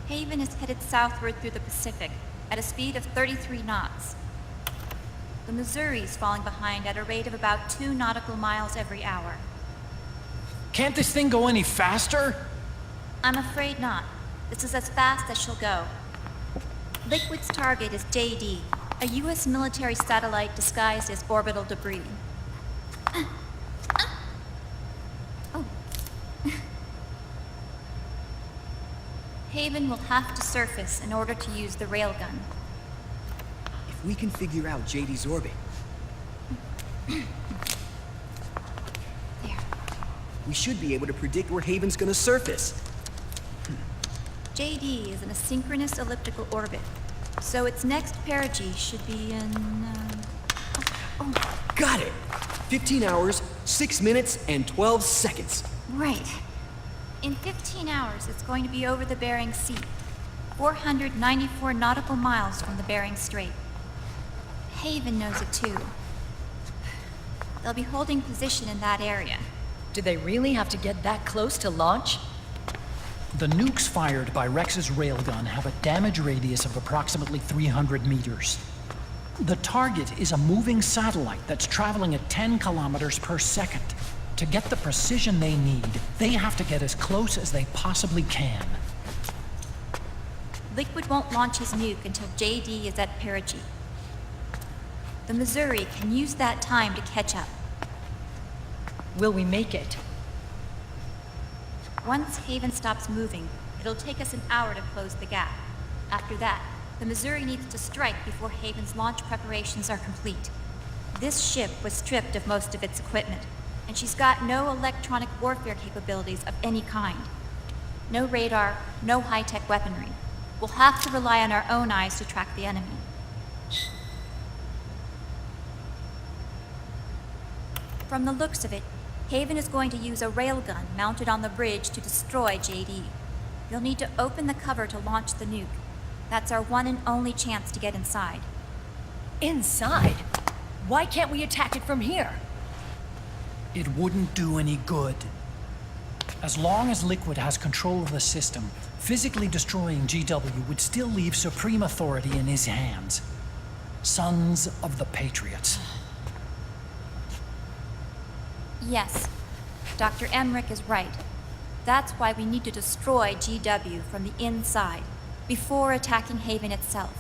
Haven is headed southward through the Pacific at a speed of 33 knots. The Missouri's falling behind at a rate of about 2 nautical miles every hour. Can't this thing go any faster? I'm afraid not. This is as fast as she'll go. Liquid's target is JD, a U.S. military satellite disguised as orbital debris. Oh. Haven will have to surface in order to use the railgun. If we can figure out JD's orbit, There. we should be able to predict where Haven's gonna surface. JD is in a synchronous elliptical orbit, so its next perigee should be in, Got it! 15 hours, 6 minutes, and 12 seconds. Right. In 15 hours, it's going to be over the Bering Sea, 494 nautical miles from the Bering Strait. Haven knows it too. They'll be holding position in that area. Do they really have to get that close to launch? The nukes fired by Rex's railgun have a damage radius of approximately 300 meters. The target is a moving satellite that's traveling at 10 kilometers per second. To get the precision they need, they have to get as close as they possibly can. Liquid won't launch his nuke until JD is at perigee. The Missouri can use that time to catch up. Will we make it? Once Haven stops moving, it'll take us an hour to close the gap. After that, the Missouri needs to strike before Haven's launch preparations are complete. This ship was stripped of most of its equipment, and she's got no electronic warfare capabilities of any kind. No radar, no high-tech weaponry. We'll have to rely on our own eyes to track the enemy. From the looks of it, Haven is going to use a railgun mounted on the bridge to destroy JD. You'll need to open the cover to launch the nuke. That's our one and only chance to get inside. Inside? Why can't we attack it from here? It wouldn't do any good. As long as Liquid has control of the system, physically destroying GW would still leave supreme authority in his hands. Sons of the Patriots. Yes, Dr. Emmerich is right. That's why we need to destroy GW from the inside, before attacking Haven itself.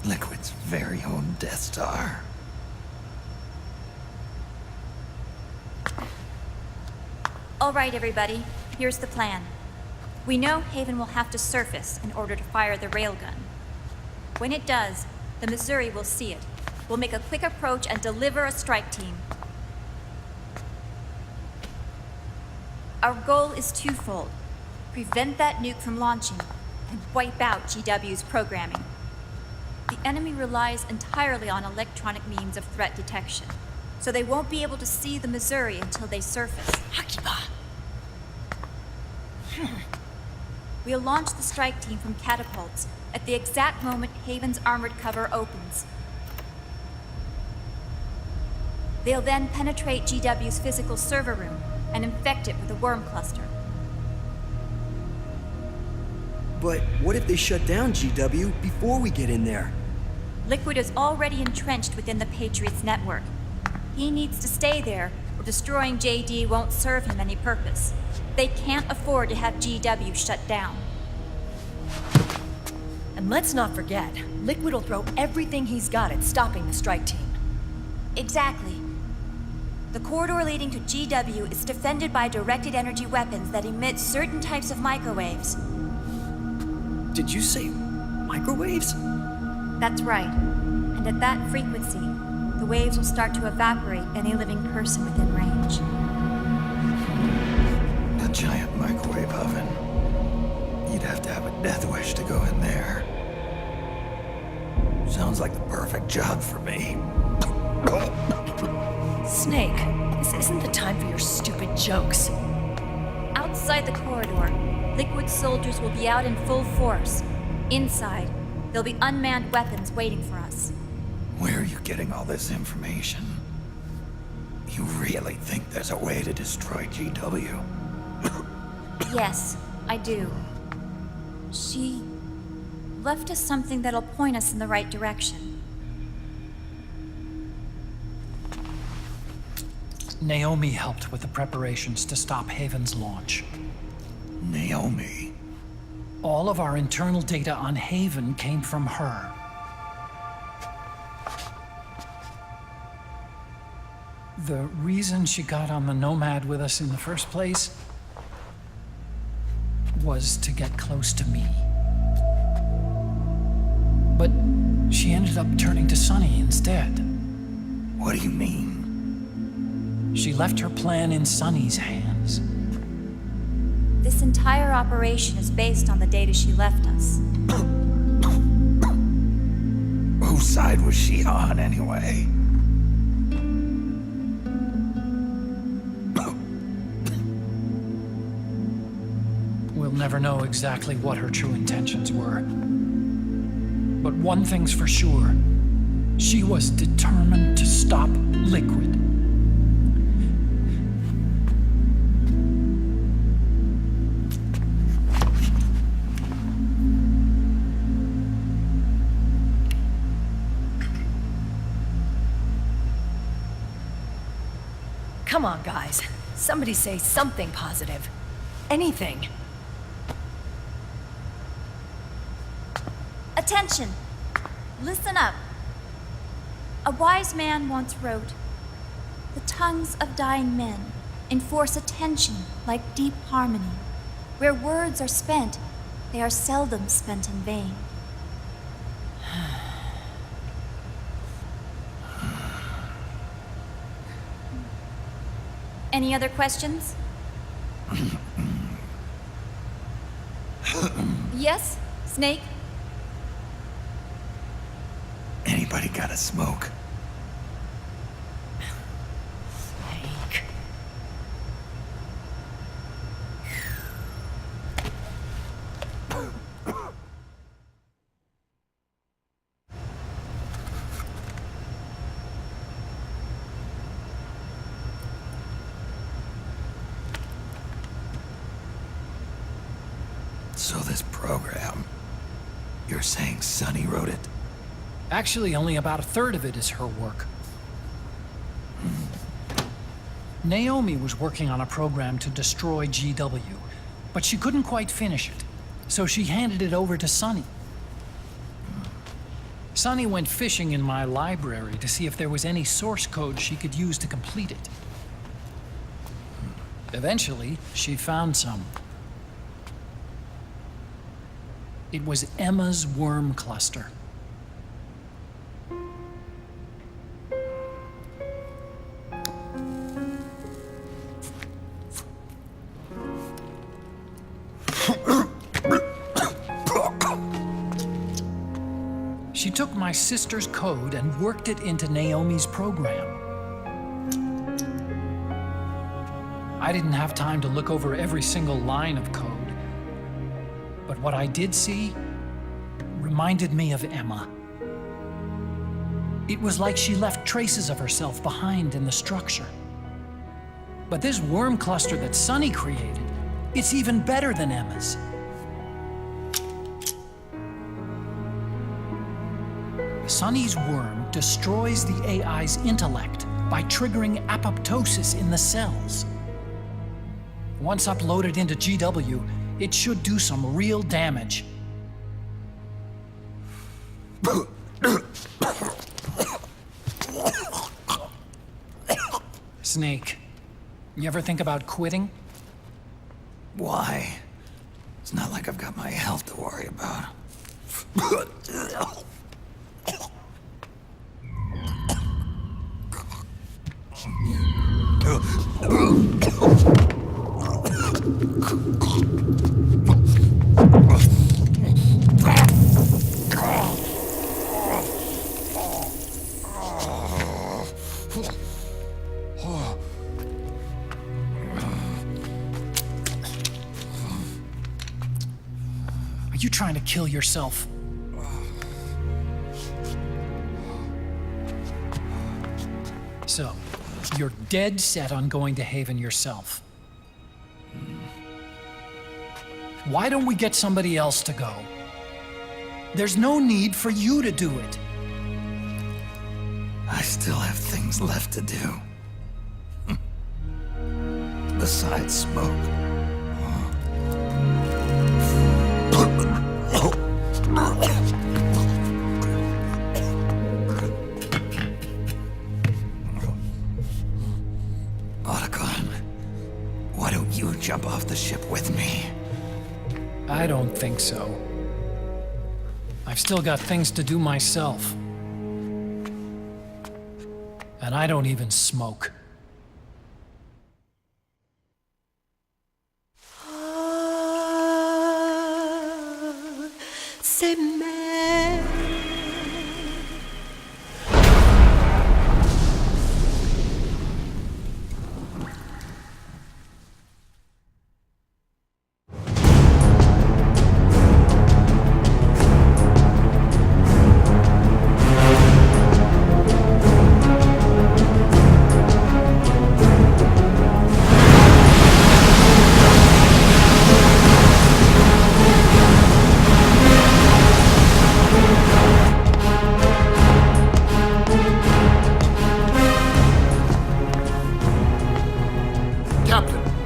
Liquid's very own Death Star. All right, everybody, here's the plan. We know Haven will have to surface in order to fire the railgun. When it does, the Missouri will see it. We'll make a quick approach and deliver a strike team. Our goal is twofold. Prevent that nuke from launching and wipe out GW's programming. The enemy relies entirely on electronic means of threat detection, so they won't be able to see the Missouri until they surface. Akiba! We'll launch the strike team from catapults at the exact moment Haven's armored cover opens. They'll then penetrate GW's physical server room and infect it with a worm cluster. But what if they shut down GW before we get in there? Liquid is already entrenched within the Patriots network. He needs to stay there, or destroying JD won't serve him any purpose. They can't afford to have GW shut down. And let's not forget, Liquid will throw everything he's got at stopping the strike team. Exactly. The corridor leading to GW is defended by directed energy weapons that emit certain types of microwaves. Did you say microwaves? That's right. And at that frequency, the waves will start to evaporate any living person within range. A giant microwave oven. You'd have to have a death wish to go in there. Sounds like the perfect job for me. Snake, this isn't the time for your stupid jokes. Outside the corridor, Liquid soldiers will be out in full force. Inside, there'll be unmanned weapons waiting for us. Where are you getting all this information? You really think there's a way to destroy GW? Yes, I do. She left us something that'll point us in the right direction. Naomi helped with the preparations to stop Haven's launch. Naomi. All of our internal data on Haven came from her. The reason she got on the Nomad with us in the first place was to get close to me. But she ended up turning to Sonny instead. What do you mean? She left her plan in Sonny's hands. This entire operation is based on the data she left us. Whose side was she on, anyway? We'll never know exactly what her true intentions were. But one thing's for sure. She was determined to stop Liquid. Come on, guys. Somebody say something positive. Anything. Attention! Listen up. A wise man once wrote, "The tongues of dying men enforce attention like deep harmony. Where words are spent, they are seldom spent in vain." Any other questions? Yes, Snake? Anybody got a smoke? Snake. So this program, you're saying Sonny wrote it? Actually, only about a third of it is her work. Naomi was working on a program to destroy GW, but she couldn't quite finish it, so she handed it over to Sonny. Sonny went fishing in my library to see if there was any source code she could use to complete it. Eventually, she found some. It was Emma's worm cluster. She took my sister's code and worked it into Naomi's program. I didn't have time to look over every single line of code, but what I did see reminded me of Emma. It was like she left traces of herself behind in the structure. But this worm cluster that Sonny created, it's even better than Emma's. Sonny's worm destroys the AI's intellect by triggering apoptosis in the cells. Once uploaded into GW, it should do some real damage. Snake, you ever think about quitting? Why? It's not like I've got my health to worry about. Are you trying to kill yourself? So, you're dead set on going to Haven yourself. Why don't we get somebody else to go? There's no need for you to do it. I still have things left to do. Besides smoke. Otacon, why don't you jump off the ship with me? I don't think so. I've still got things to do myself. And I don't even smoke. C'est mère.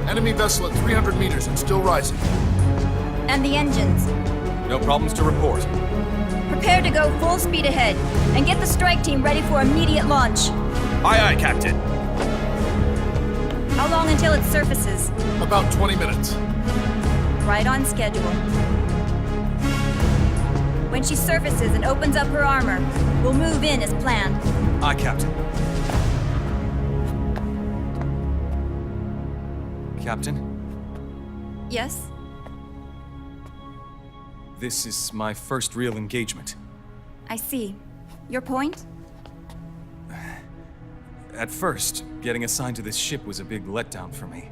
Enemy vessel at 300 meters and still rising. And the engines. No problems to report. Prepare to go full speed ahead, and get the strike team ready for immediate launch. Aye, aye, Captain. How long until it surfaces? About 20 minutes. Right on schedule. When she surfaces and opens up her armor, we'll move in as planned. Aye, Captain. Captain? Yes? This is my first real engagement. I see. Your point? At first, getting assigned to this ship was a big letdown for me.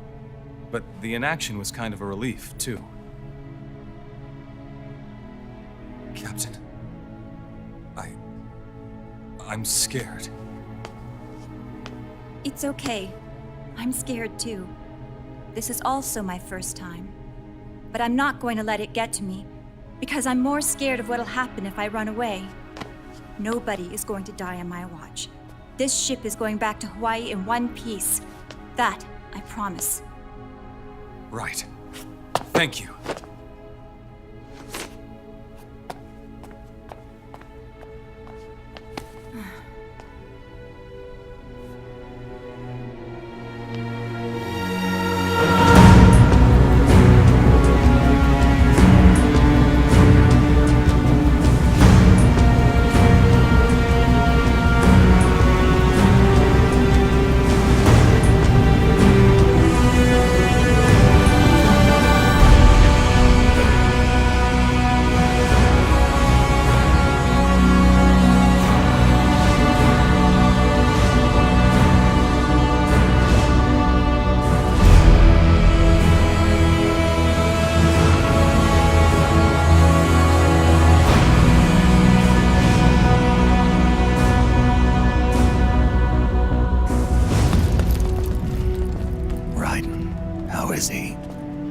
But the inaction was kind of a relief, too. Captain, I'm scared. It's okay. I'm scared too. This is also my first time. But I'm not going to let it get to me, because I'm more scared of what'll happen if I run away. Nobody is going to die on my watch. This ship is going back to Hawaii in one piece. That, I promise. Right. Thank you.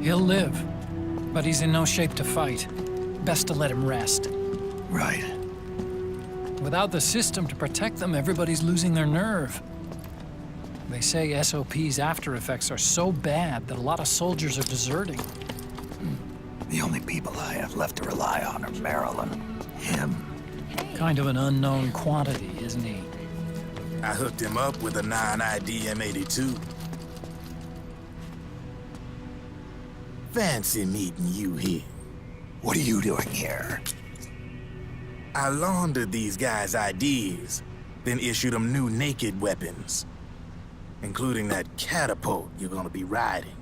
He'll live, but he's in no shape to fight. Best to let him rest. Right. Without the system to protect them, everybody's losing their nerve. They say SOP's after effects are so bad that a lot of soldiers are deserting. The only people I have left to rely on are Marilyn, him. Kind of an unknown quantity, isn't he? I hooked him up with a 9ID M82. Fancy meeting you here. What are you doing here? I laundered these guys' IDs, then issued them new naked weapons, including that catapult you're gonna be riding.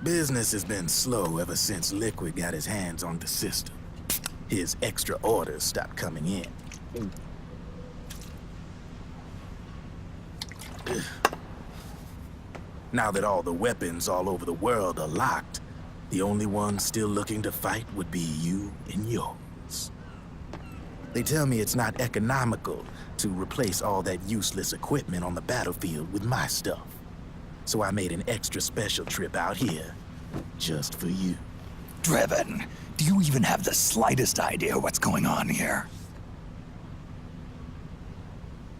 Business has been slow ever since Liquid got his hands on the system. His extra orders stopped coming in. Now that all the weapons all over the world are locked, the only one still looking to fight would be you and yours. They tell me it's not economical to replace all that useless equipment on the battlefield with my stuff. So I made an extra special trip out here, just for you. Driven, do you even have the slightest idea what's going on here?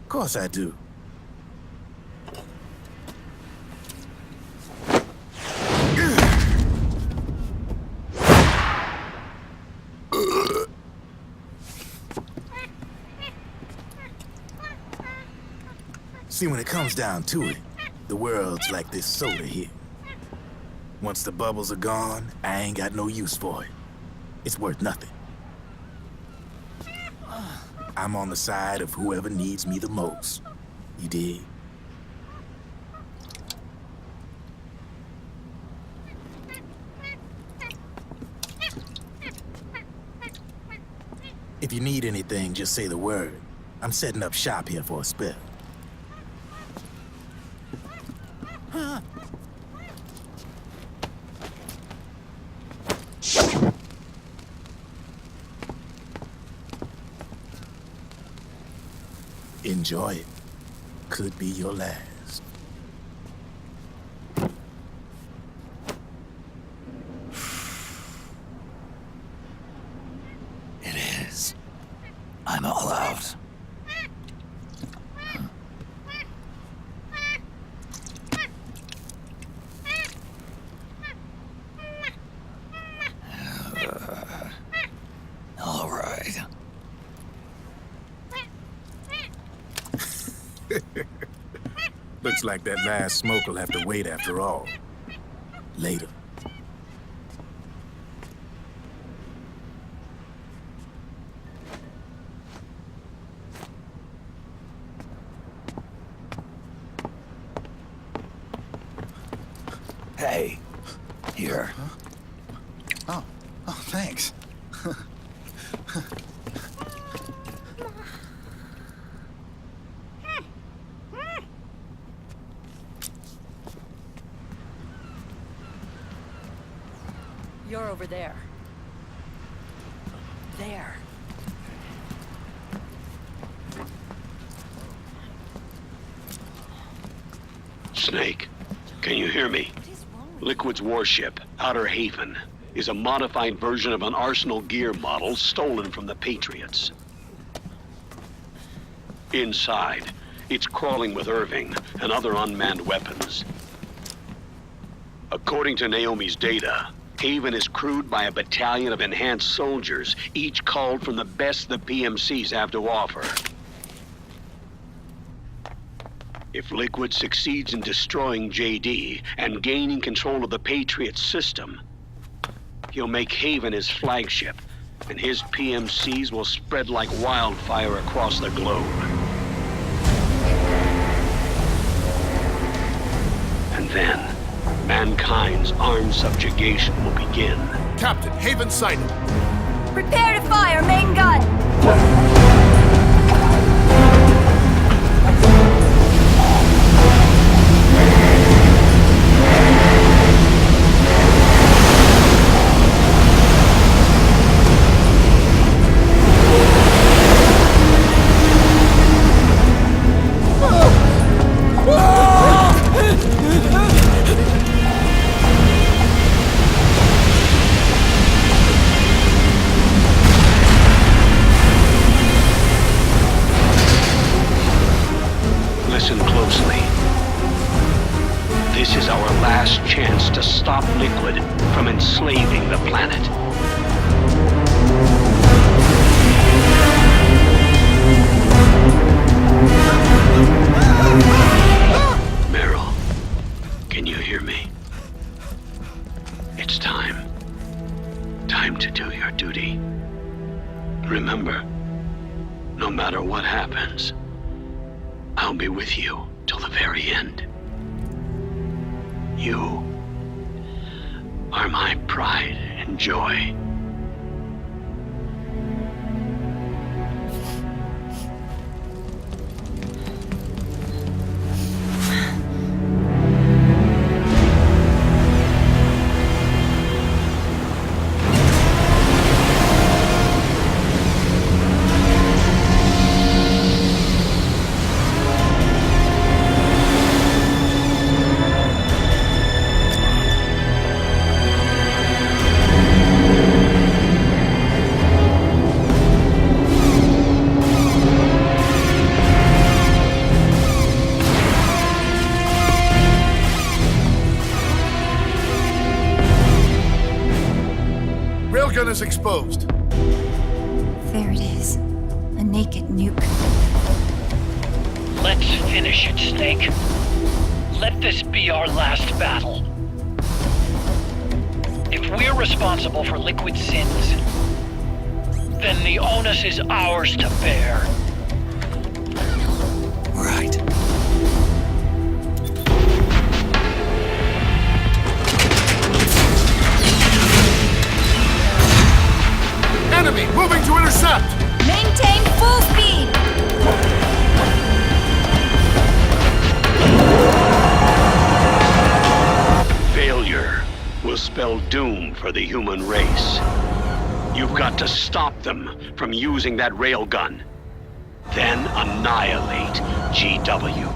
Of course I do. See, when it comes down to it, the world's like this soda here. Once the bubbles are gone, I ain't got no use for it. It's worth nothing. I'm on the side of whoever needs me the most. You dig? If you need anything, just say the word. I'm setting up shop here for a spell. Enjoy it. Could be your last. It is. I'm all out. All right. Looks like that last smoke will have to wait after all. Later. Hey, here. Oh, thanks. You're over there. There. Snake, can you hear me? Liquid's warship, Outer Haven, is a modified version of an Arsenal gear model stolen from the Patriots. Inside, it's crawling with Irving and other unmanned weapons. According to Naomi's data, Haven is crewed by a battalion of enhanced soldiers, each called from the best the PMCs have to offer. If Liquid succeeds in destroying JD and gaining control of the Patriots system, he'll make Haven his flagship, and his PMCs will spread like wildfire across the globe. And then, mankind's armed subjugation will begin. Captain, Haven sighted. Prepare to fire, main gun! Listen closely. This is our last chance to stop Liquid from enslaving the planet. Meryl, can you hear me? It's time. Time to do your duty. Remember, no matter what happens, I'll be with you till the very end. You are my pride and joy. is exposed. There it is. A naked nuke. Let's finish it, Snake. Let this be our last battle. If we're responsible for Liquid's sins, then the onus is ours to bear. Right. Enemy moving to intercept! Maintain full speed! Failure will spell doom for the human race. You've got to stop them from using that railgun. Then annihilate GW.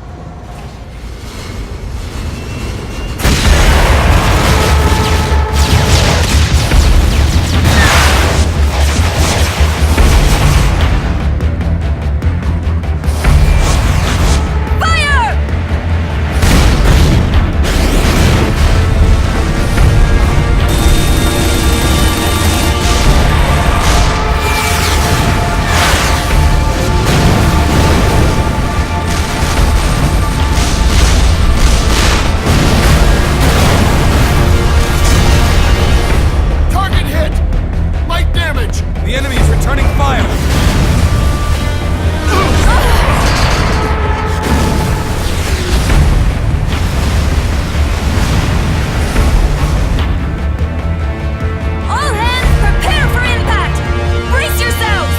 The enemy is returning fire! All hands, prepare for impact! Brace yourselves!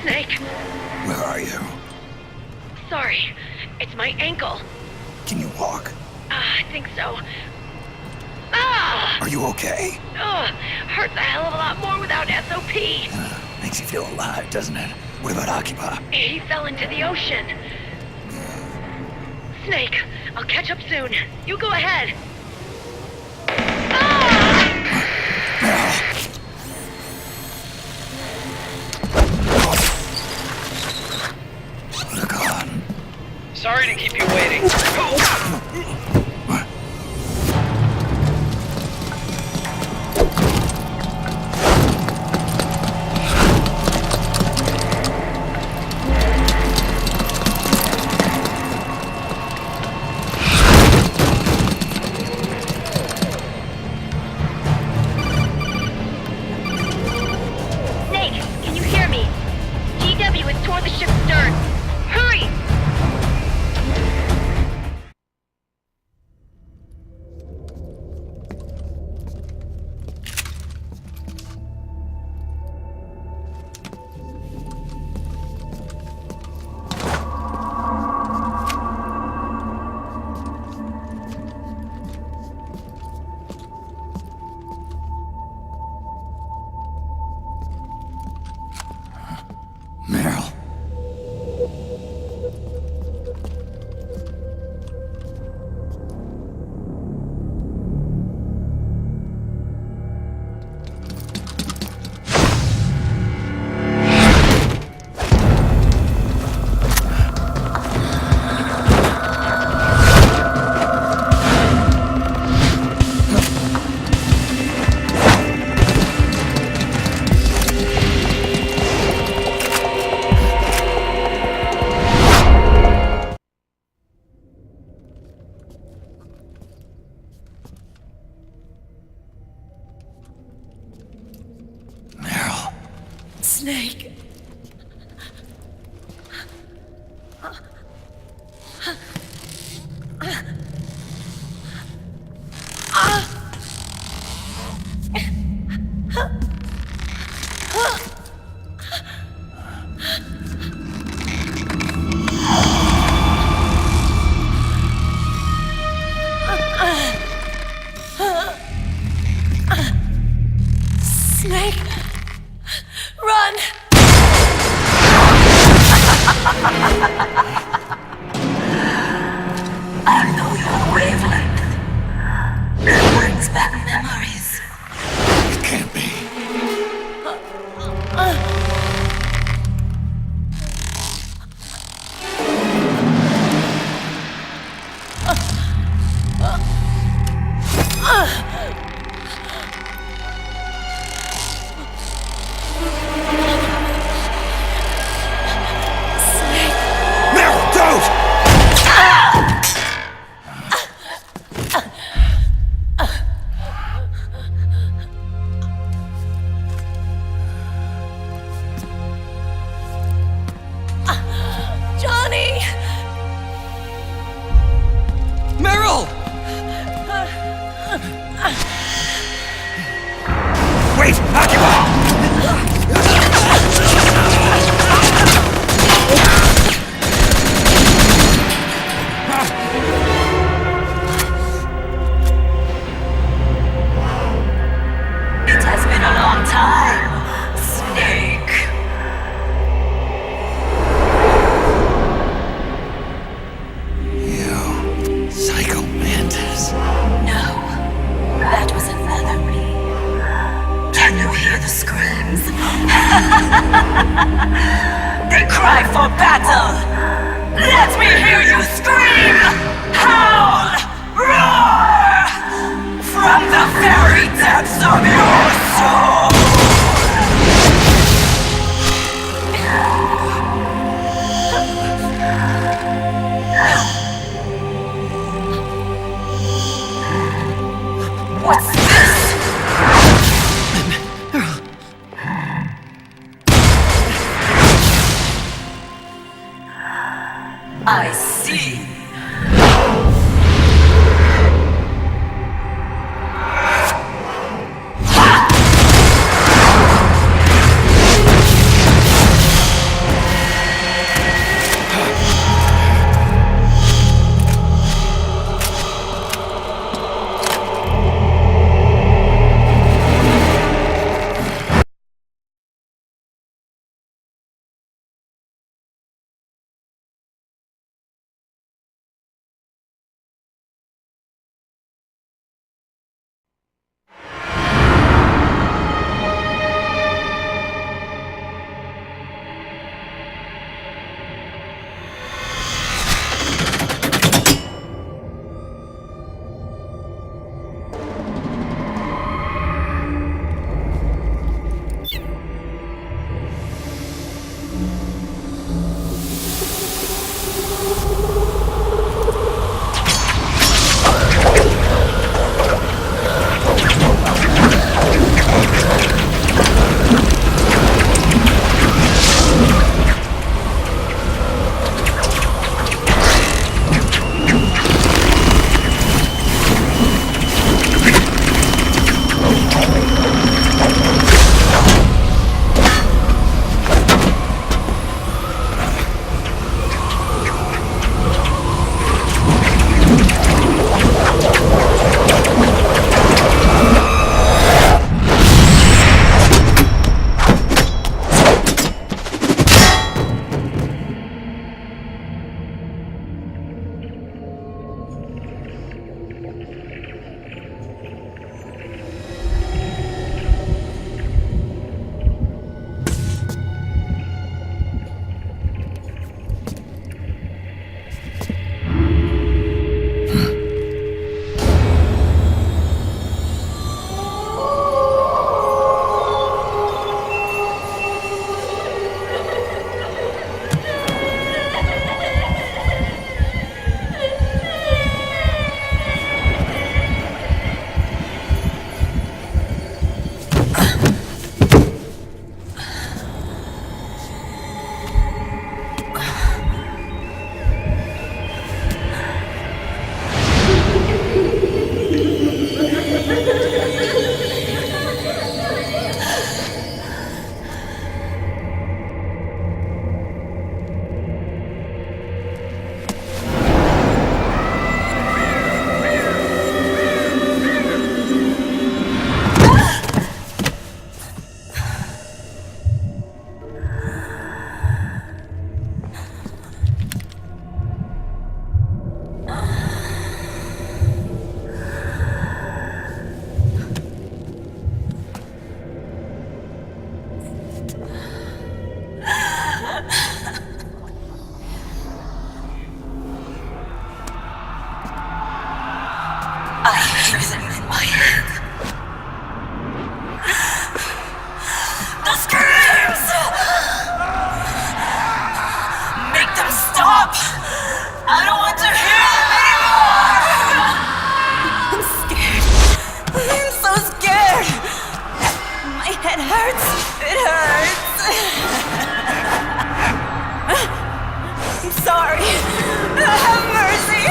Snake, Where are you? sorry. It's my ankle. Can you walk? I think so. Ah! Are you okay? Hurts a hell of a lot more without SOP. Makes you feel alive, doesn't it? What about Occupy? He fell into the ocean. Snake, I'll catch up soon. You go ahead. Look on. Sorry to keep you waiting. Snake, can you hear me? GW is toward the ship's stern. Hurry! Meryl. Snake. Snake! Run! I know your wavelength. It brings back memories. It can't be. Meryl, don't! Johnny! Meryl! Wait! Occupy! It has been a long time, Snake. You psycho mantis. No, that was another me. Can you hear the screams? They cry for battle. Let me hear you scream! Howl! Roar! From the very depths of your soul! What's this? I see. I hear them in my head. The screams! Make them stop! I don't want to hear them anymore! I'm scared. I'm so scared. My head hurts. It hurts. I'm sorry. Have mercy.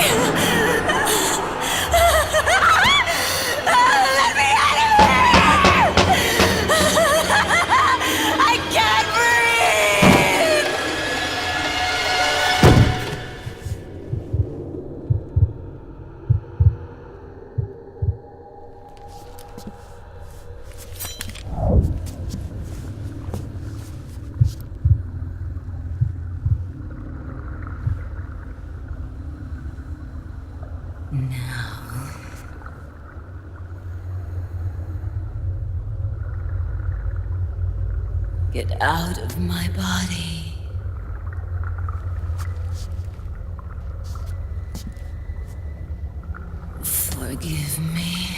Let me out of here! I can't breathe! Get out of my body. Forgive me.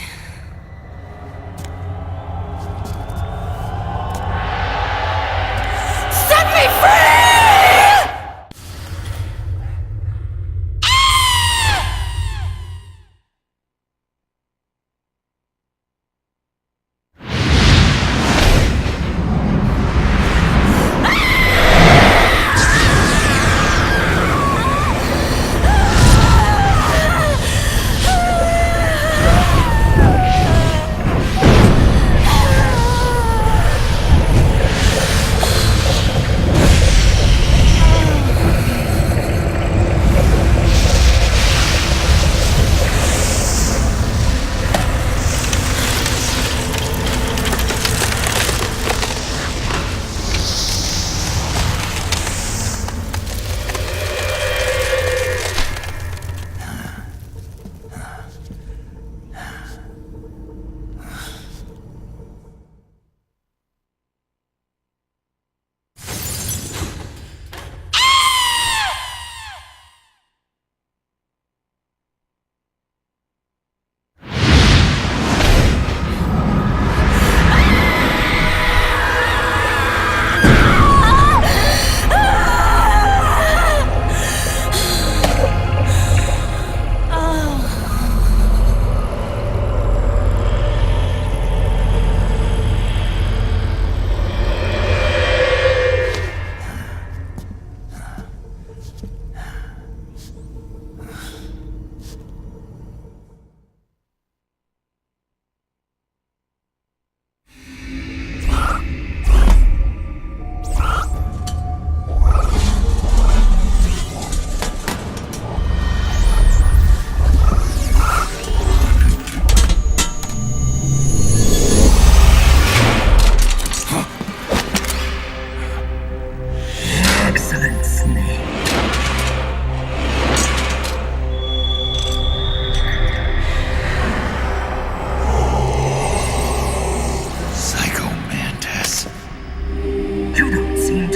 Set me free!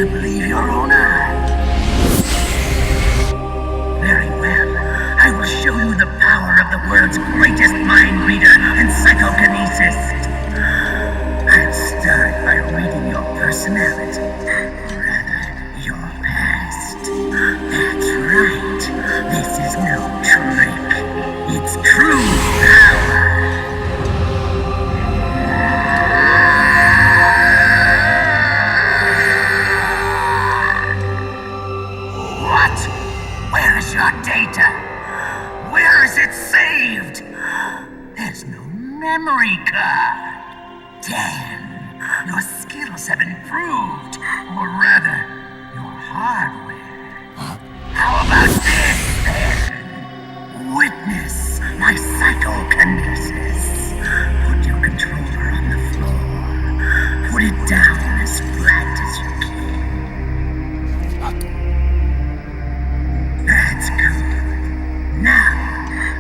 to believe your own eyes. Very well. I will show you the power of the world's greatest mind reader and psychokinesis. I'll start by reading your personality. Rather, your past. That's right. This is no trick. It's true power. Where is your data? Where is it saved? There's no memory card. Damn, your skills have improved. Or rather, your hardware. How about this, then? Witness my psychokinesis. Put your controller on the floor. Put it down as flat as you can. That's good. Now,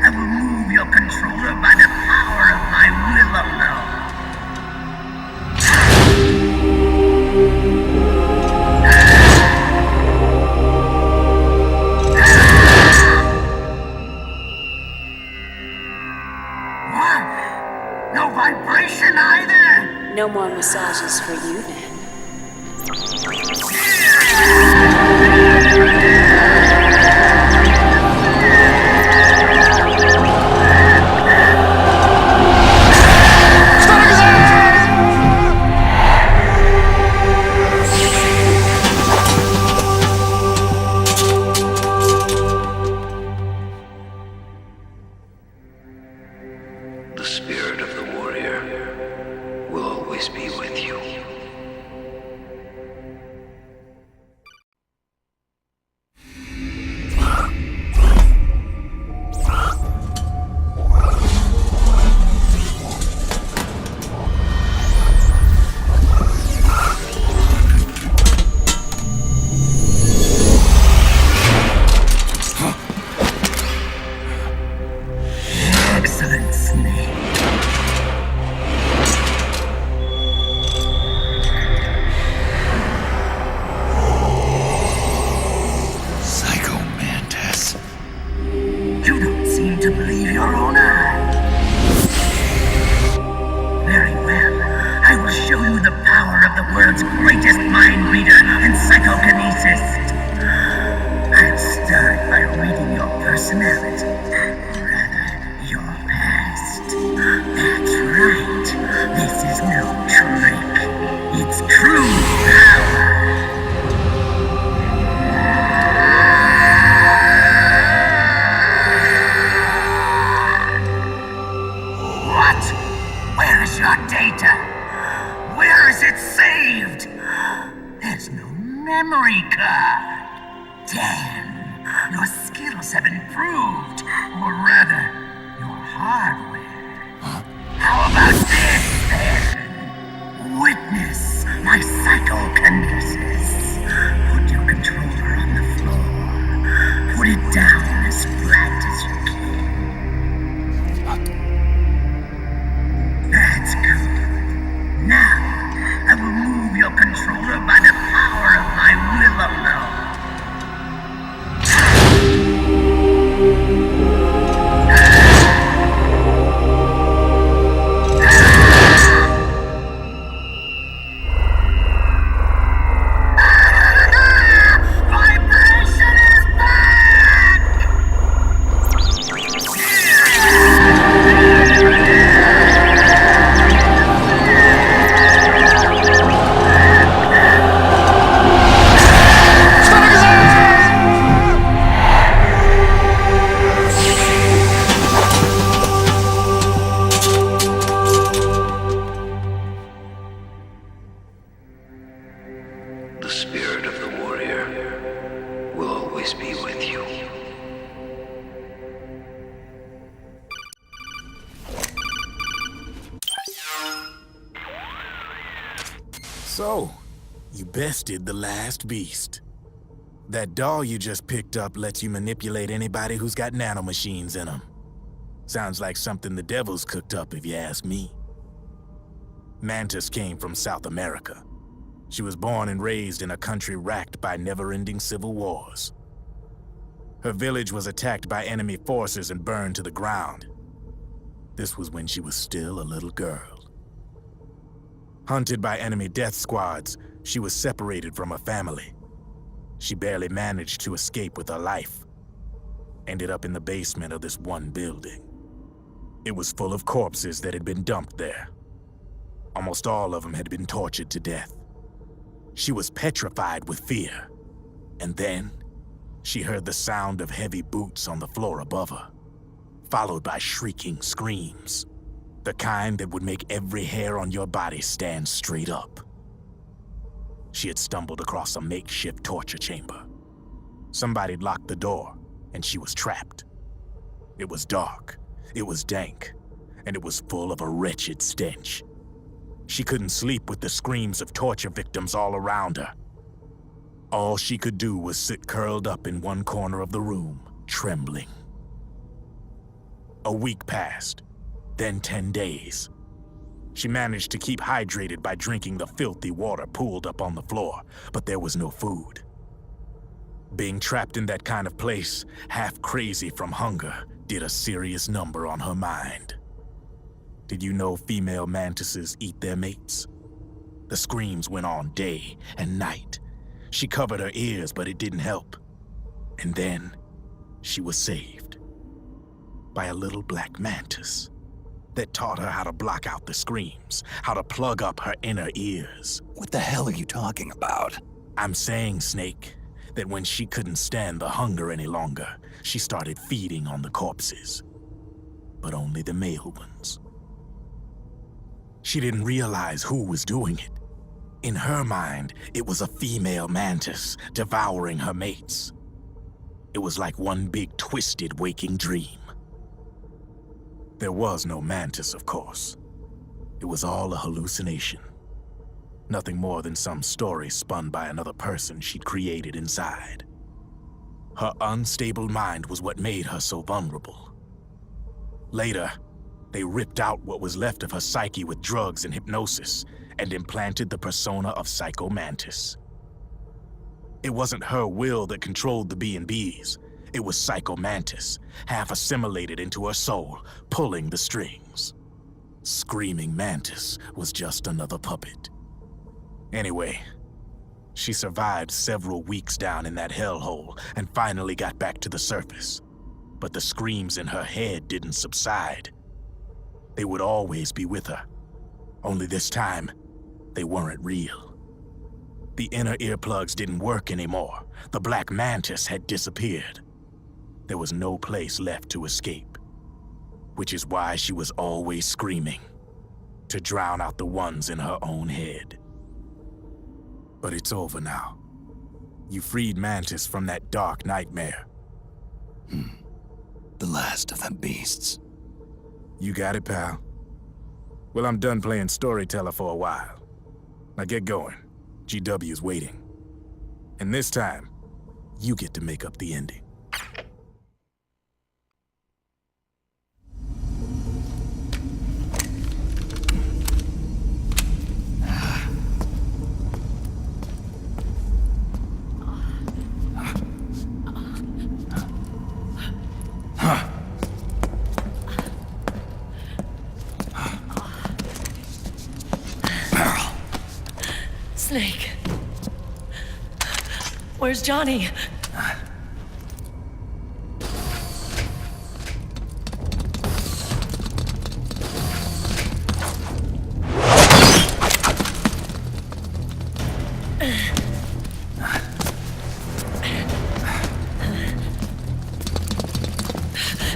I will move your controller by the power of my will alone. massages for you then. The spirit of the warrior will always be with you. Excellent, Snake. Psycho Mantis. You don't seem to believe your own eyes. Very well. I will show you the power of the world's greatest mind reader and psychokinesis. I'll start by reading your personality. Rather, your past. That's right. This is no trick. It's true power. What? Where is your data? Where is it saved? There's no memory card. Damn, your skills have improved. Or rather, your hardware. How about this, then? Witness my psychokinesis. Put your controller on the floor. Put it down as flat as you can. That's good. Now, I will move your controller by the power of my will alone. Vibration is back! The spirit of the warrior will always be with you. So, you bested the last beast. That doll you just picked up lets you manipulate anybody who's got nanomachines in them. Sounds like something the devil's cooked up, if you ask me. Mantis came from South America. She was born and raised in a country racked by never-ending civil wars. Her village was attacked by enemy forces and burned to the ground. This was when she was still a little girl. Hunted by enemy death squads, she was separated from her family. She barely managed to escape with her life. Ended up in the basement of this one building. It was full of corpses that had been dumped there. Almost all of them had been tortured to death. She was petrified with fear. And then, she heard the sound of heavy boots on the floor above her, followed by shrieking screams. The kind that would make every hair on your body stand straight up. She had stumbled across a makeshift torture chamber. Somebody'd locked the door, and she was trapped. It was dark, it was dank, and it was full of a wretched stench. She couldn't sleep with the screams of torture victims all around her. All she could do was sit curled up in one corner of the room, trembling. A week passed, then 10 days. She managed to keep hydrated by drinking the filthy water pooled up on the floor, but there was no food. Being trapped in that kind of place, half crazy from hunger, did a serious number on her mind. Did you know female mantises eat their mates? The screams went on day and night. She covered her ears, but it didn't help. And then, she was saved. By a little black mantis that taught her how to block out the screams, how to plug up her inner ears. What the hell are you talking about? I'm saying, Snake, that when she couldn't stand the hunger any longer, she started feeding on the corpses. But only the male ones. She didn't realize who was doing it. In her mind, it was a female mantis devouring her mates. It was like one big twisted waking dream. There was no mantis, of course. It was all a hallucination. Nothing more than some story spun by another person she'd created inside. Her unstable mind was what made her so vulnerable. Later, they ripped out what was left of her psyche with drugs and hypnosis and implanted the persona of Psycho Mantis. It wasn't her will that controlled the B&Bs. It was Psycho Mantis, half assimilated into her soul, pulling the strings. Screaming Mantis was just another puppet. Anyway, she survived several weeks down in that hellhole and finally got back to the surface. But the screams in her head didn't subside. They would always be with her. Only this time, they weren't real. The inner earplugs didn't work anymore. The black mantis had disappeared. There was no place left to escape. Which is why she was always screaming, to drown out the ones in her own head. But it's over now. You freed Mantis from that dark nightmare. The last of them beasts. You got it, pal. Well, I'm done playing storyteller for a while. Now get going. GW's waiting. And this time, you get to make up the ending. Snake. Where's Johnny?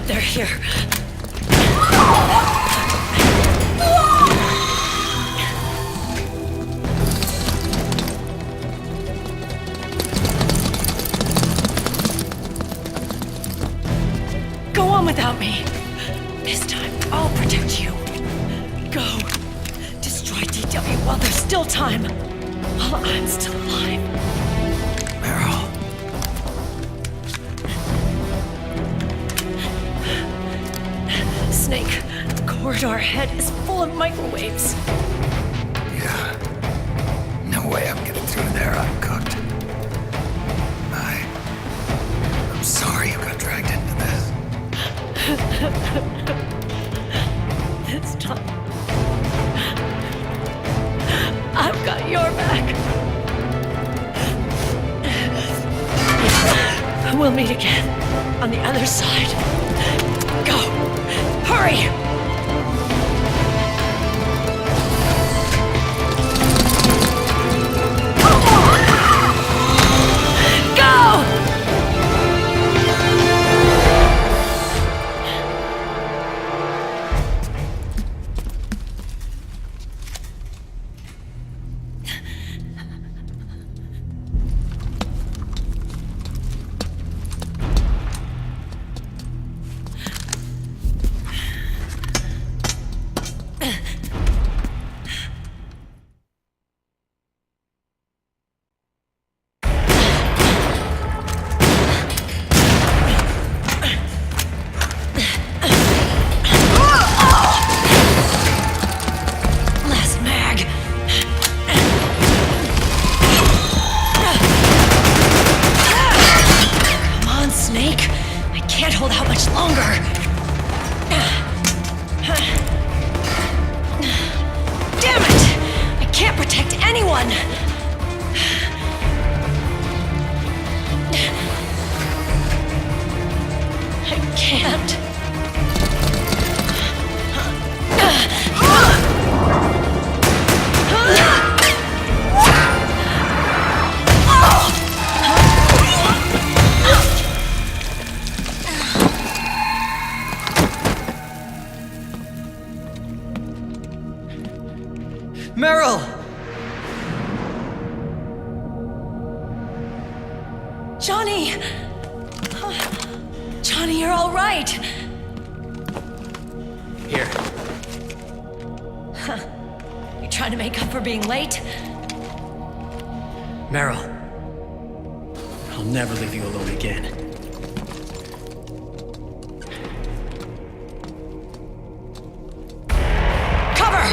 They're here. Go on without me. This time, I'll protect you. Go. Destroy DW while there's still time. While I'm still alive. Meryl. Snake, the corridor ahead is full of microwaves. Yeah. No way I'm getting through there uncooked. I'm sorry you got dragged into this. This time, I've got your back. We'll meet again on the other side. Go! Hurry! protect anyone! I can't. Meryl! Johnny! Johnny, you're all right! Here. Huh. You trying to make up for being late? Meryl. I'll never leave you alone again. Cover!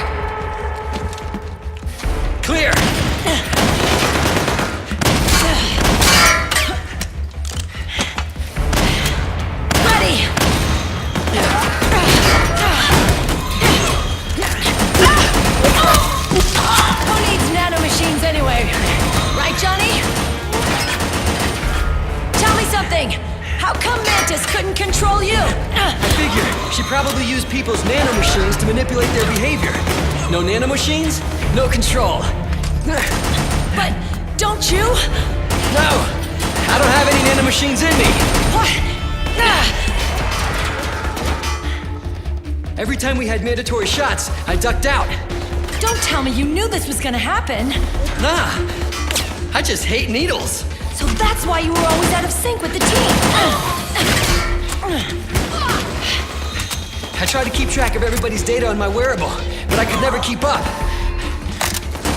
Clear! Ready! Who needs nanomachines anyway? Right, Johnny? Tell me something! How come Mantis couldn't control you? I figured she probably used people's nanomachines to manipulate their behavior. No nanomachines, no control. But don't you? No! I don't have any nanomachines in me! What? Every time we had mandatory shots, I ducked out. Don't tell me you knew this was gonna happen. Nah, I just hate needles. So that's why you were always out of sync with the team. I tried to keep track of everybody's data on my wearable, but I could never keep up.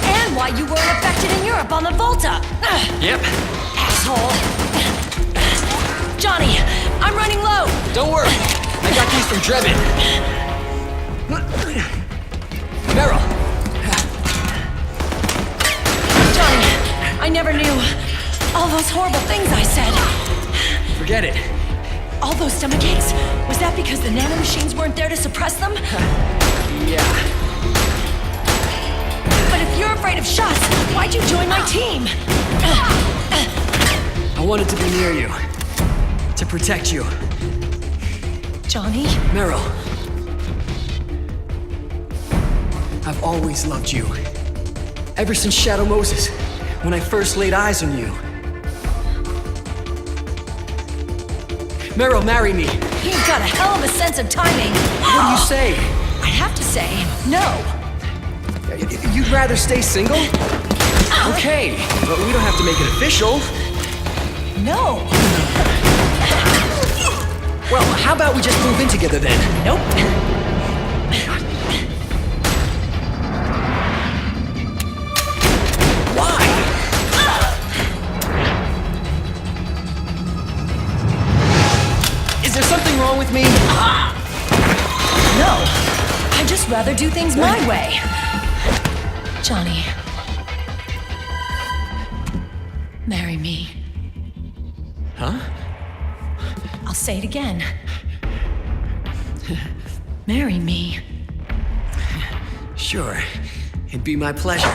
And why you weren't affected in Europe on the Volta. Yep. Asshole. Johnny, I'm running low. Don't worry, I got these from Drebin. Meryl. Johnny, I never knew all those horrible things I said. Forget it. All those stomach aches, was that because the nanomachines weren't there to suppress them? Yeah. But if you're afraid of shots, why'd you join my team? I wanted to be near you. To protect you. Johnny? Meryl. I've always loved you. Ever since Shadow Moses, when I first laid eyes on you. Meryl, marry me. You've got a hell of a sense of timing. What do you say? I have to say, no. You'd rather stay single? Okay, but we don't have to make it official. No. Well, how about we just move in together then? Nope. Why? Is there something wrong with me? No. I'd just rather do things my way. Johnny. Marry me. Huh? I'll say it again. Marry me. Sure. It'd be my pleasure.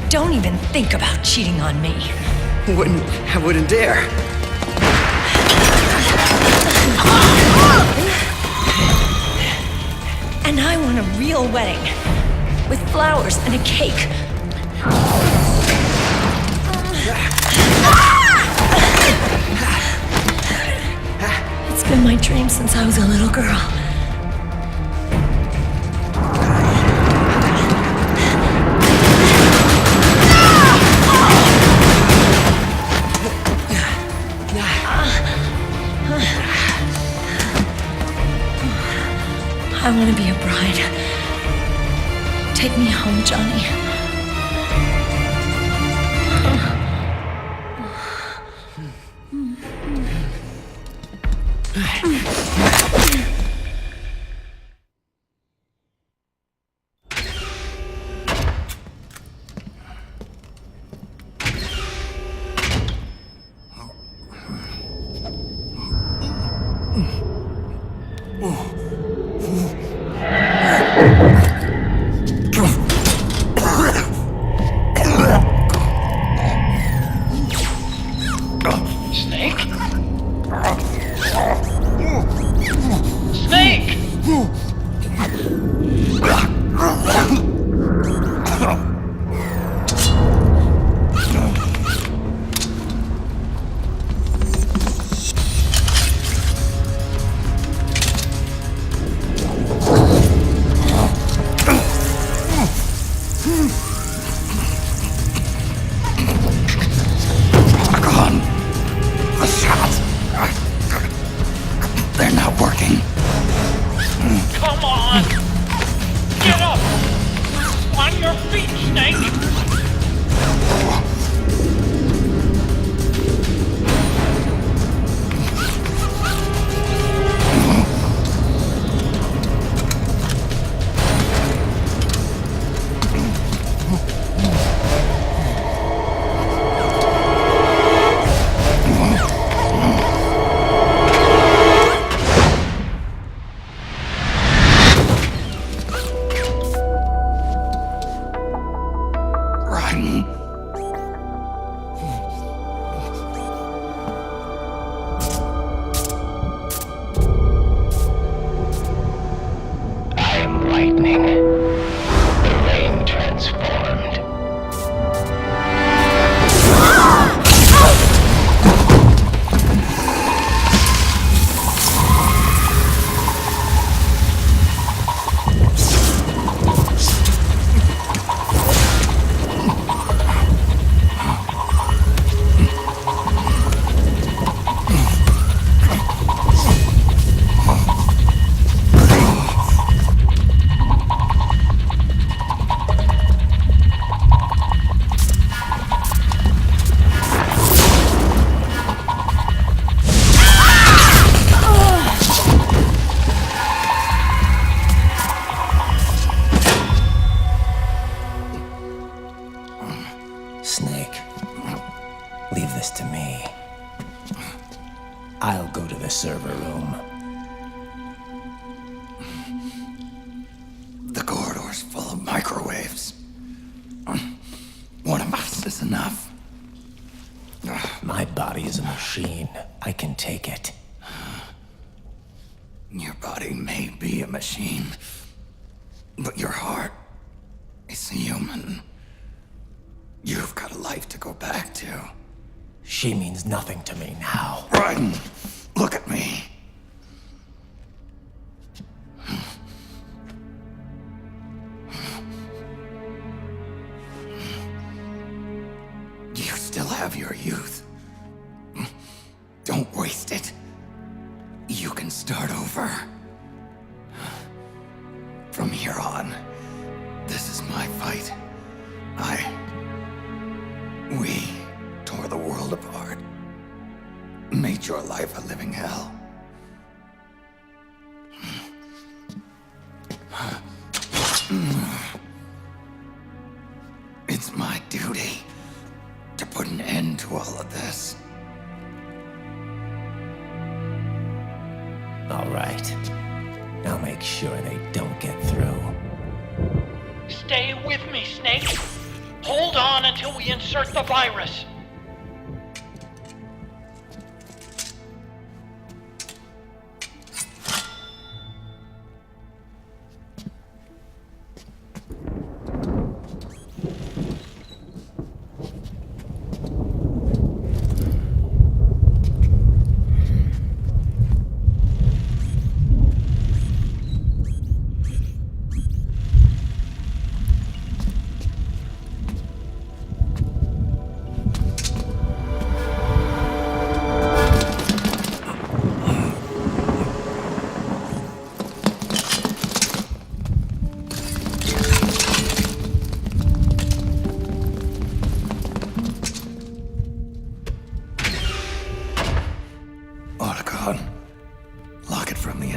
Don't even think about cheating on me. I wouldn't dare. And I want a real wedding. With flowers and a cake. It's been my dream since I was a little girl. I want to be a bride. Take me home, Johnny. Snake? Snake! They're not working. Come on! Get up! On your feet, Snake! I am lightning. The rain transformed. Snake, leave this to me. I'll go to the server room. The corridor's full of microwaves. One of us is enough. My body is a machine. I can take it. Your body may be a machine, but your heart is human. You've got a life to go back to. She means nothing to me now. Raiden, look at me. You still have your youth. Don't waste it. You can start over. From here on, this is my fight. We tore the world apart. Made your life a living hell. It's my duty to put an end to all of this. All right. I'll make sure they don't get through. Stay with me, Snake. Hold on until we insert the virus.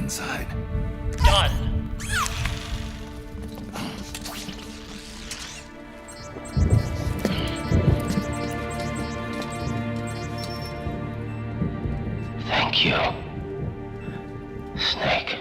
inside. Done. Thank you, Snake.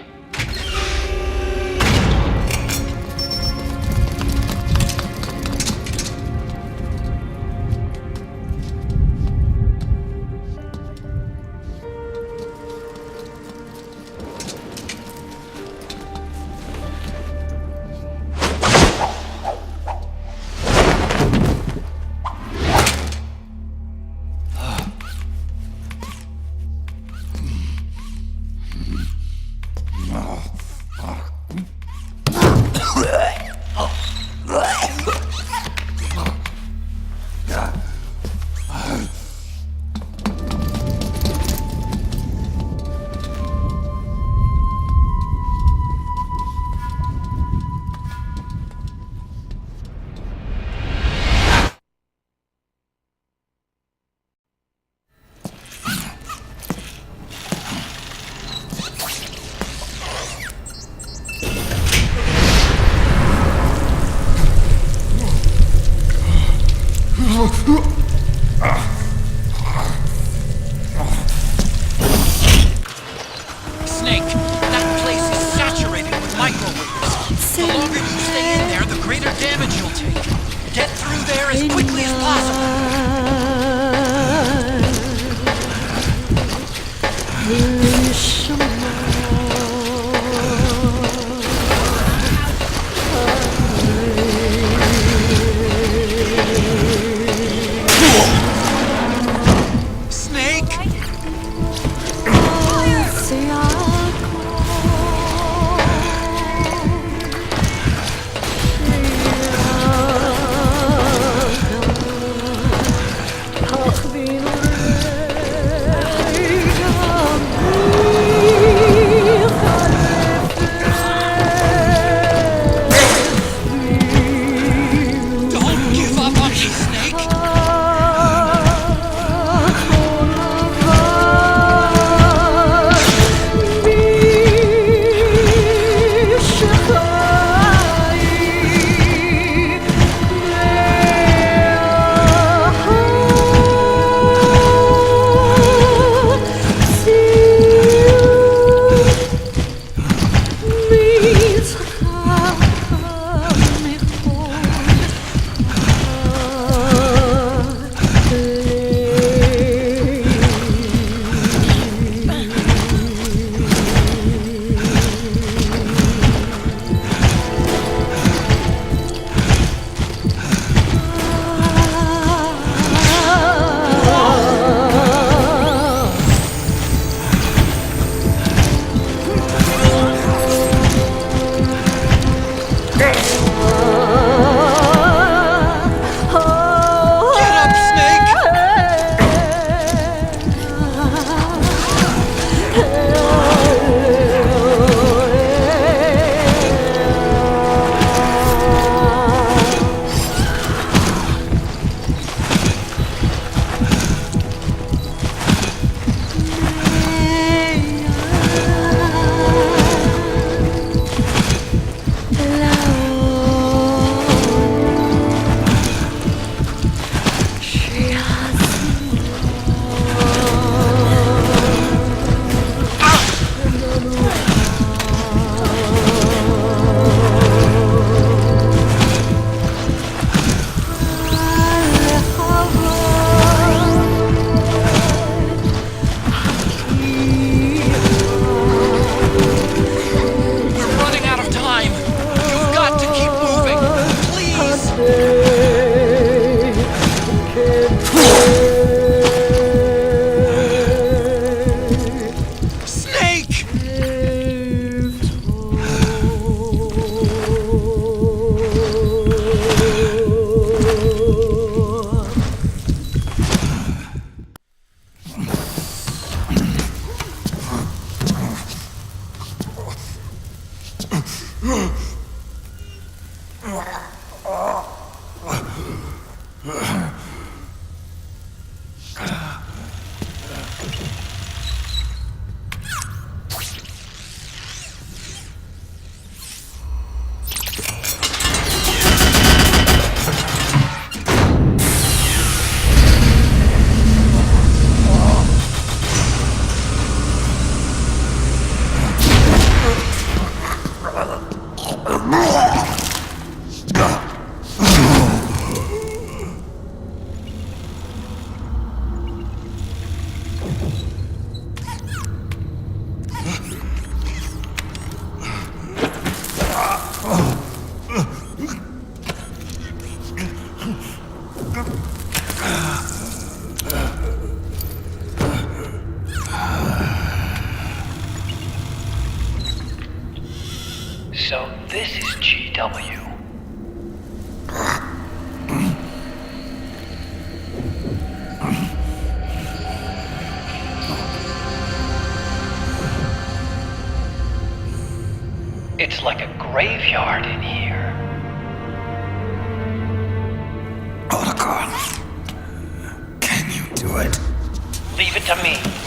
Snake, that place is saturated with microwaves. The longer you stay in there, the greater damage you'll take. Get through there as quickly as possible. Snake! Don't give up on me, Snake! This is GW. It's like a graveyard in here. Protocol. Can you do it? Leave it to me.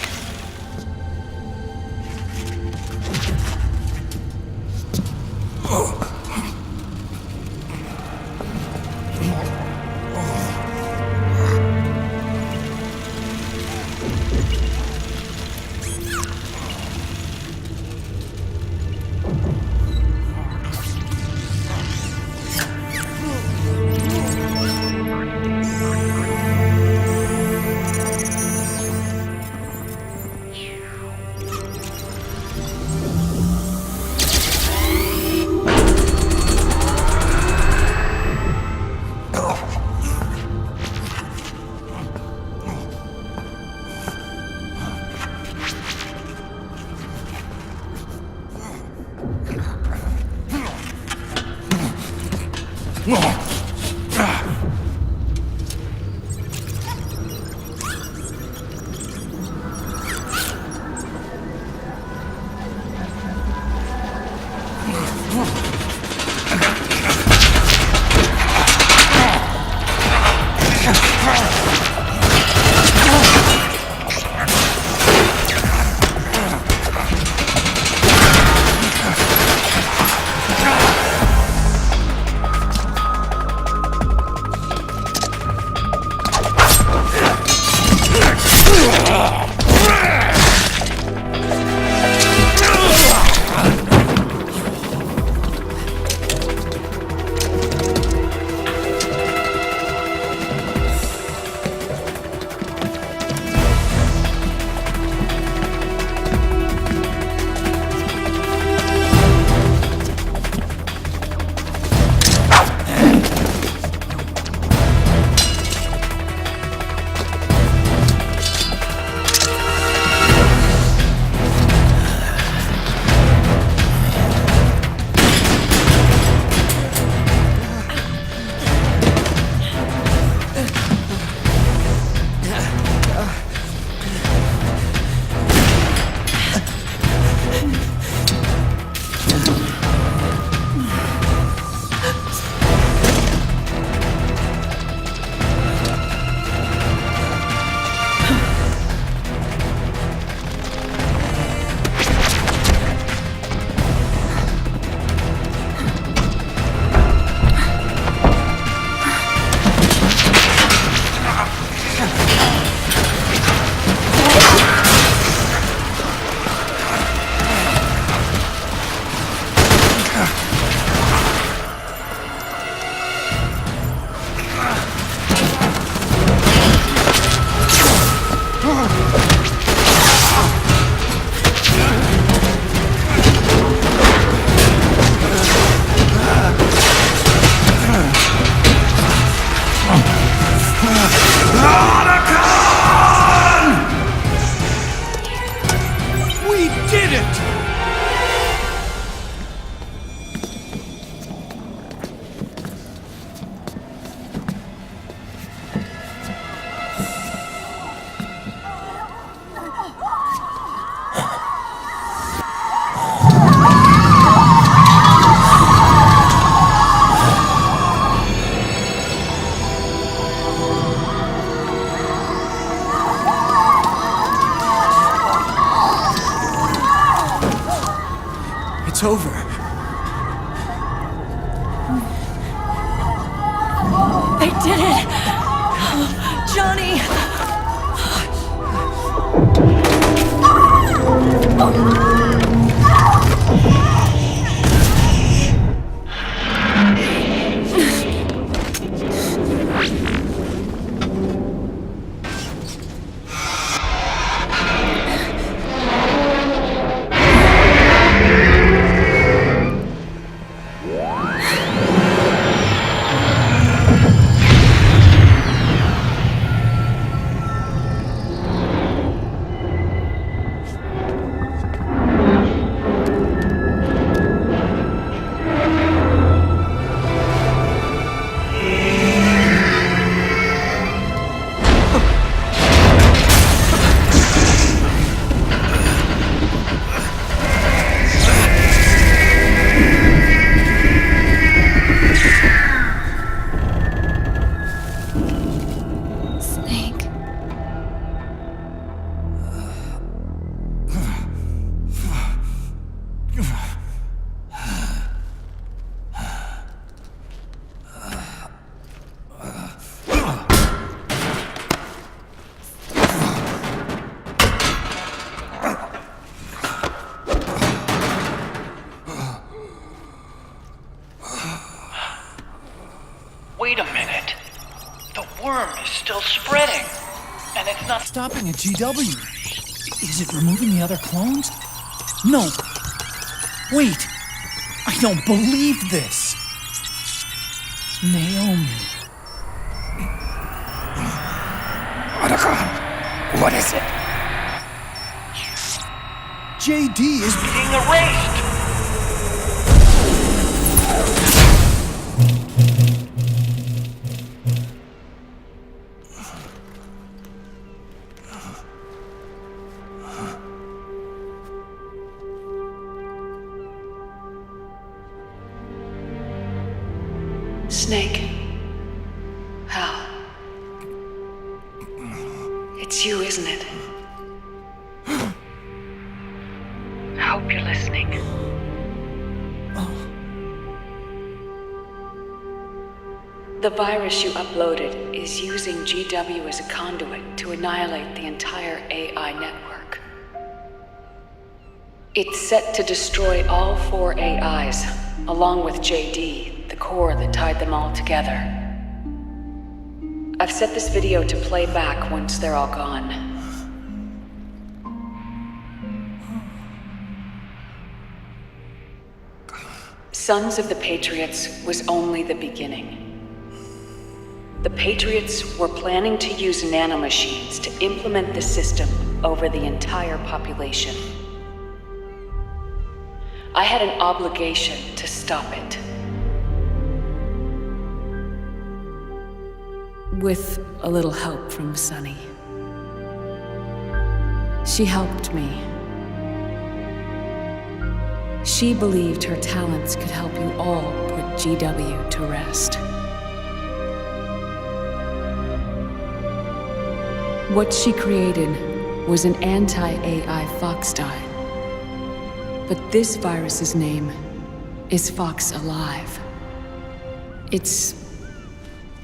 It's over. They did it! Johnny! stopping at GW. Is it removing the other clones? No. Wait. I don't believe this. Naomi. Otacon, what is it? JD is being erased! Snake. Hal. It's you, isn't it? I hope you're listening. The virus you uploaded is using GW as a conduit to annihilate the entire AI network. It's set to destroy all 4 AIs, along with JD, the core that tied them all together. I've set this video to play back once they're all gone. Sons of the Patriots was only the beginning. The Patriots were planning to use nanomachines to implement the system over the entire population. I had an obligation to stop it. With a little help from Sunny. She helped me. She believed her talents could help you all put GW to rest. What she created was an anti-AI Fox dye. But this virus's name is Fox Alive. It's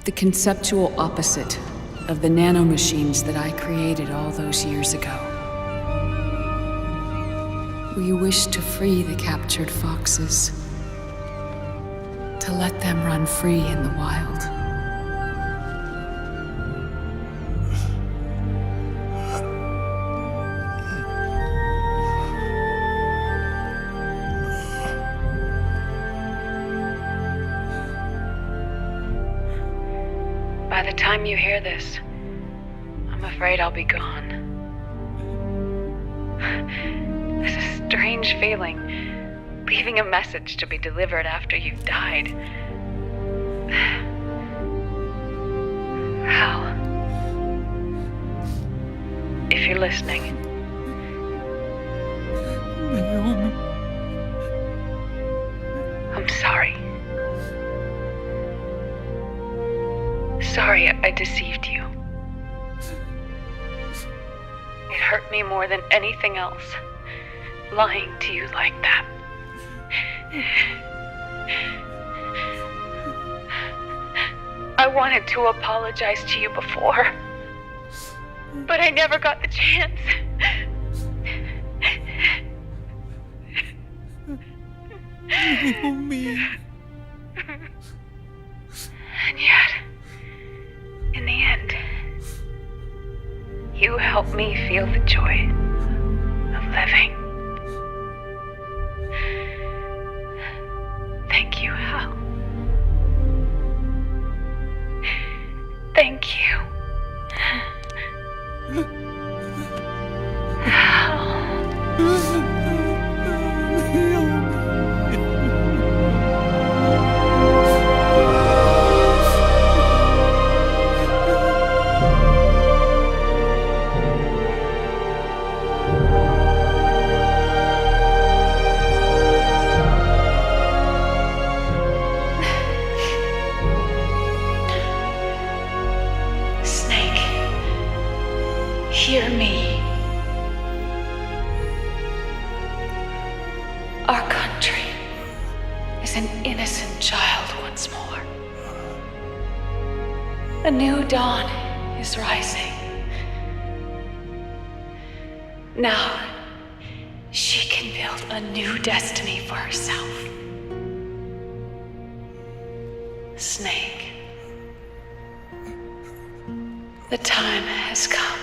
the conceptual opposite of the nanomachines that I created all those years ago. We wish to free the captured foxes, to let them run free in the wild. By the time you hear this, I'm afraid I'll be gone. It's a strange feeling, leaving a message to be delivered after you've died. Hal, if you're listening. Naomi. I'm sorry. Sorry I deceived you. It hurt me more than anything else, lying to you like that. I wanted to apologize to you before, but I never got the chance. Naomi. And yet, in the end, you helped me feel the joy of living. Thank you, Hal. Thank you. Snake, hear me. Our country is an innocent child once more. A new dawn is rising. Now, she can build a new destiny for herself. Snake, the time has come.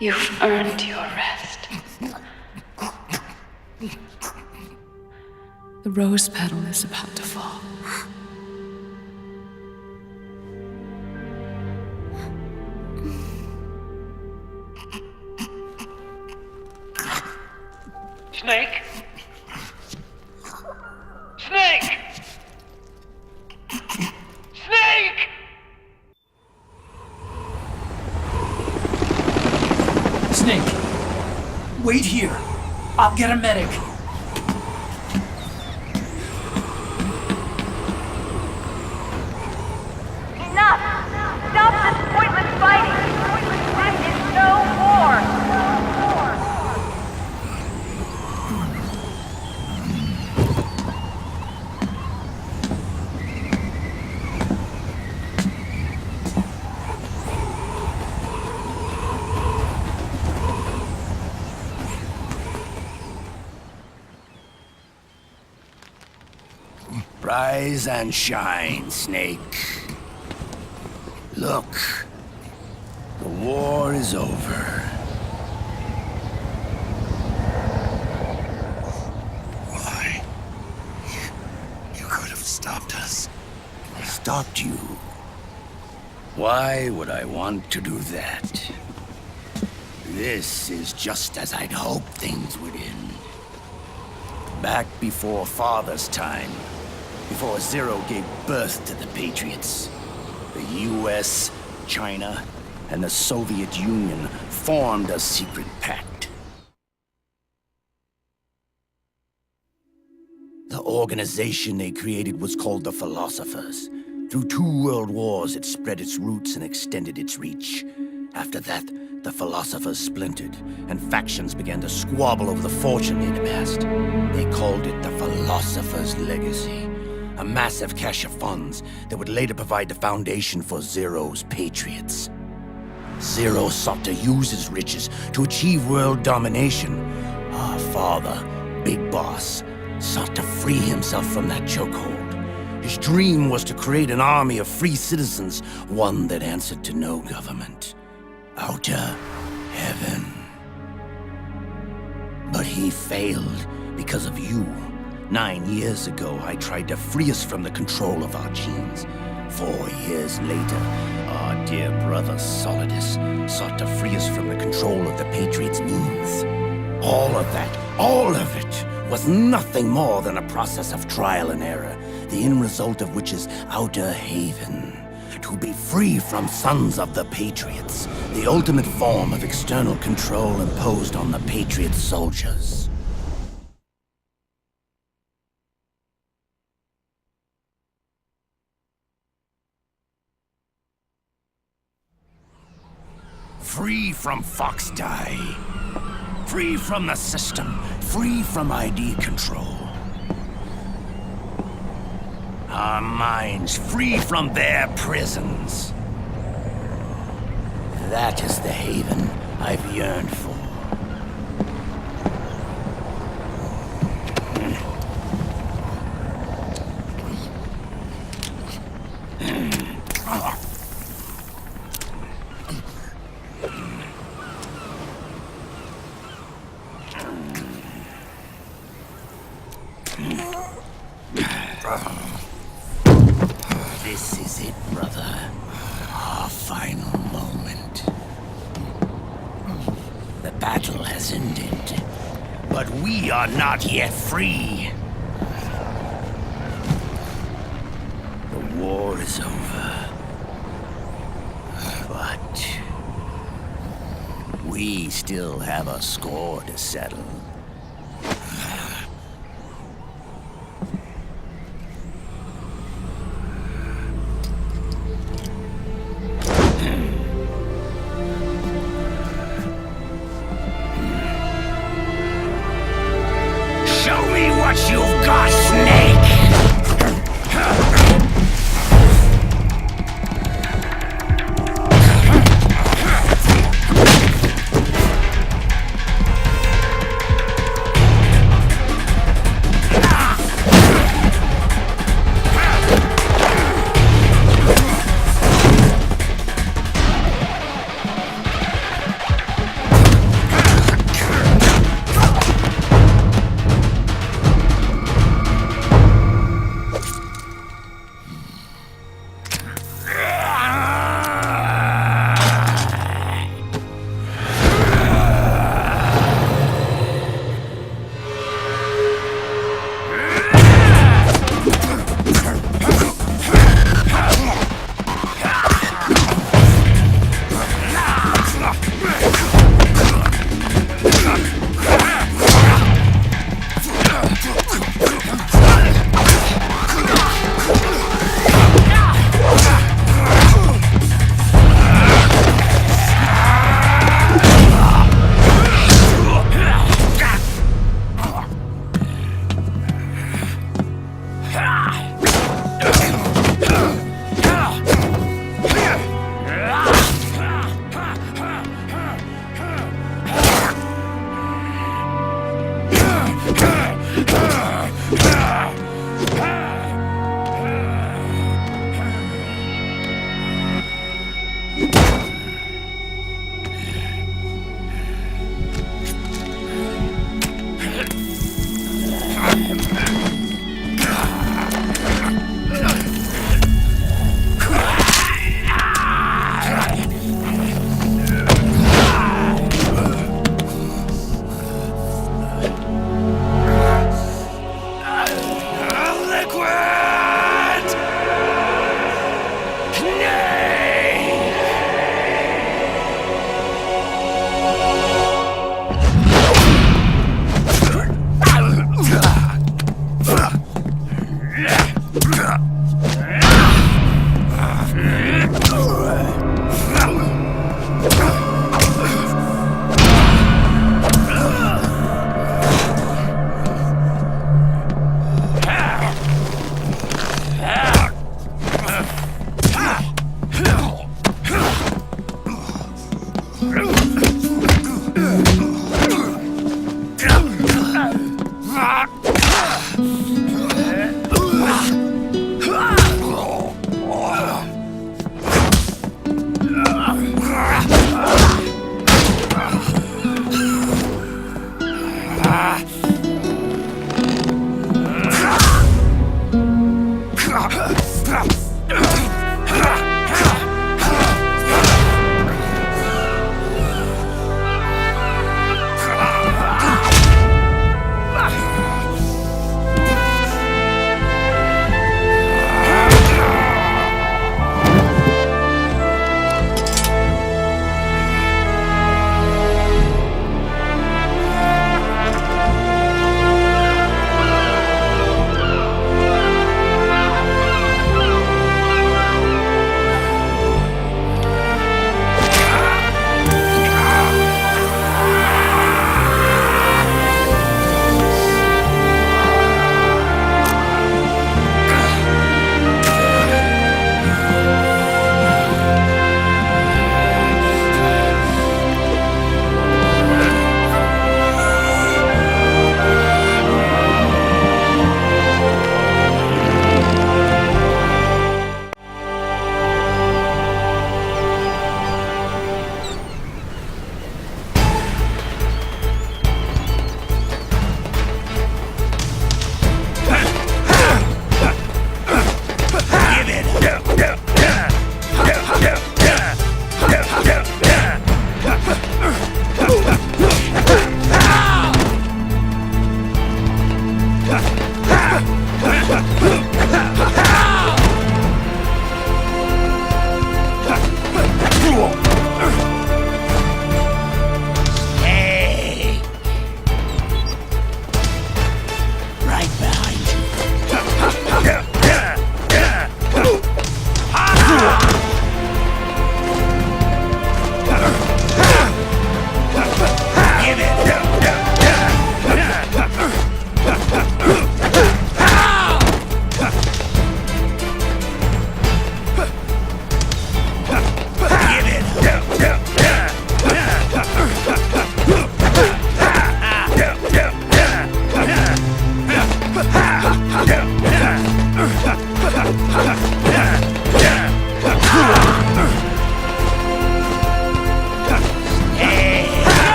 You've earned your rest. The rose petal is about to fall. Snake? Snake! Snake! Snake, wait here. I'll get a medic. Enough! Stop this pointless fighting! This is no war! Rise and shine, Snake. Look, the war is over. Why? You could have stopped us. Stopped you? Why would I want to do that? This is just as I'd hoped things would end. Back before Father's time, before Zero gave birth to the Patriots, the US, China, and the Soviet Union formed a secret pact. The organization they created was called the Philosophers. Through 2 world wars, it spread its roots and extended its reach. After that, the Philosophers splintered, and factions began to squabble over the fortune they'd amassed. They called it the Philosopher's Legacy, a massive cache of funds that would later provide the foundation for Zero's Patriots. Zero sought to use his riches to achieve world domination. Our father, Big Boss, sought to free himself from that chokehold. His dream was to create an army of free citizens, one that answered to no government. Outer heaven. But he failed because of you. 9 years ago, I tried to free us from the control of our genes. 4 years later, our dear brother Solidus sought to free us from the control of the Patriots' means. All of it, was nothing more than a process of trial and error, the end result of which is Outer Haven. To be free from sons of the Patriots, the ultimate form of external control imposed on the Patriot soldiers. Free from Fox Die. Free from the system. Free from ID control. Our minds free from their prisons. That is the haven I've yearned for. This is it, brother. Our final moment. The battle has ended, but we are not yet free. The war is over, but we still have a score to settle. You've got, Snake!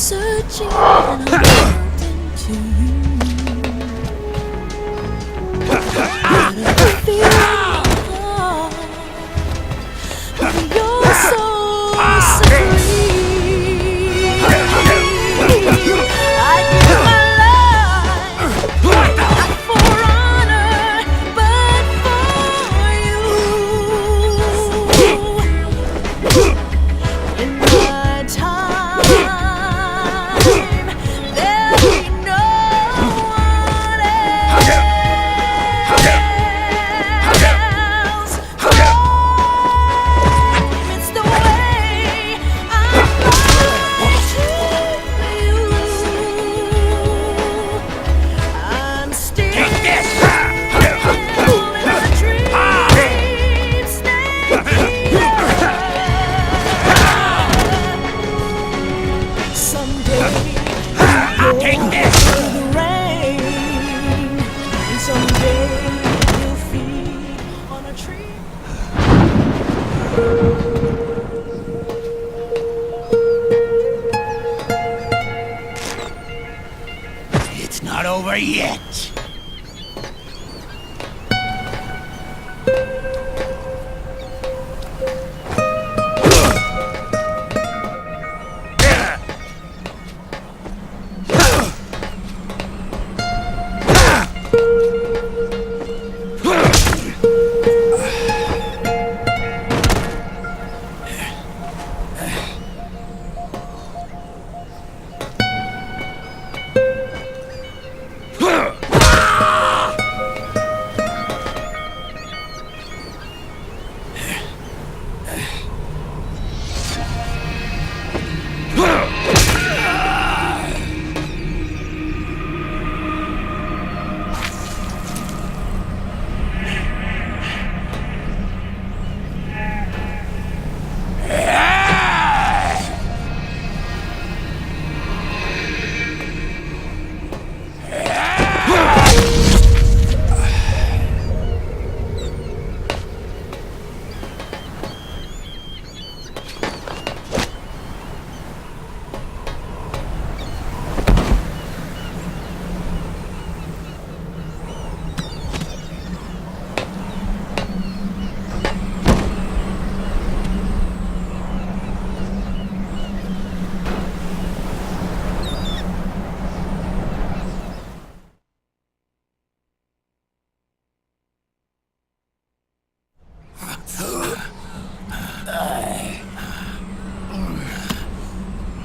searching and I'm locked into you. But I feel in my heart, you're so supreme. I give my life, not for honor, but for you. In my time, there'll be no one else. It's the way I'm bound to you. I'm still in a dream state. Someday you'll feel the rain, and someday you'll feed on a tree. It's not over yet.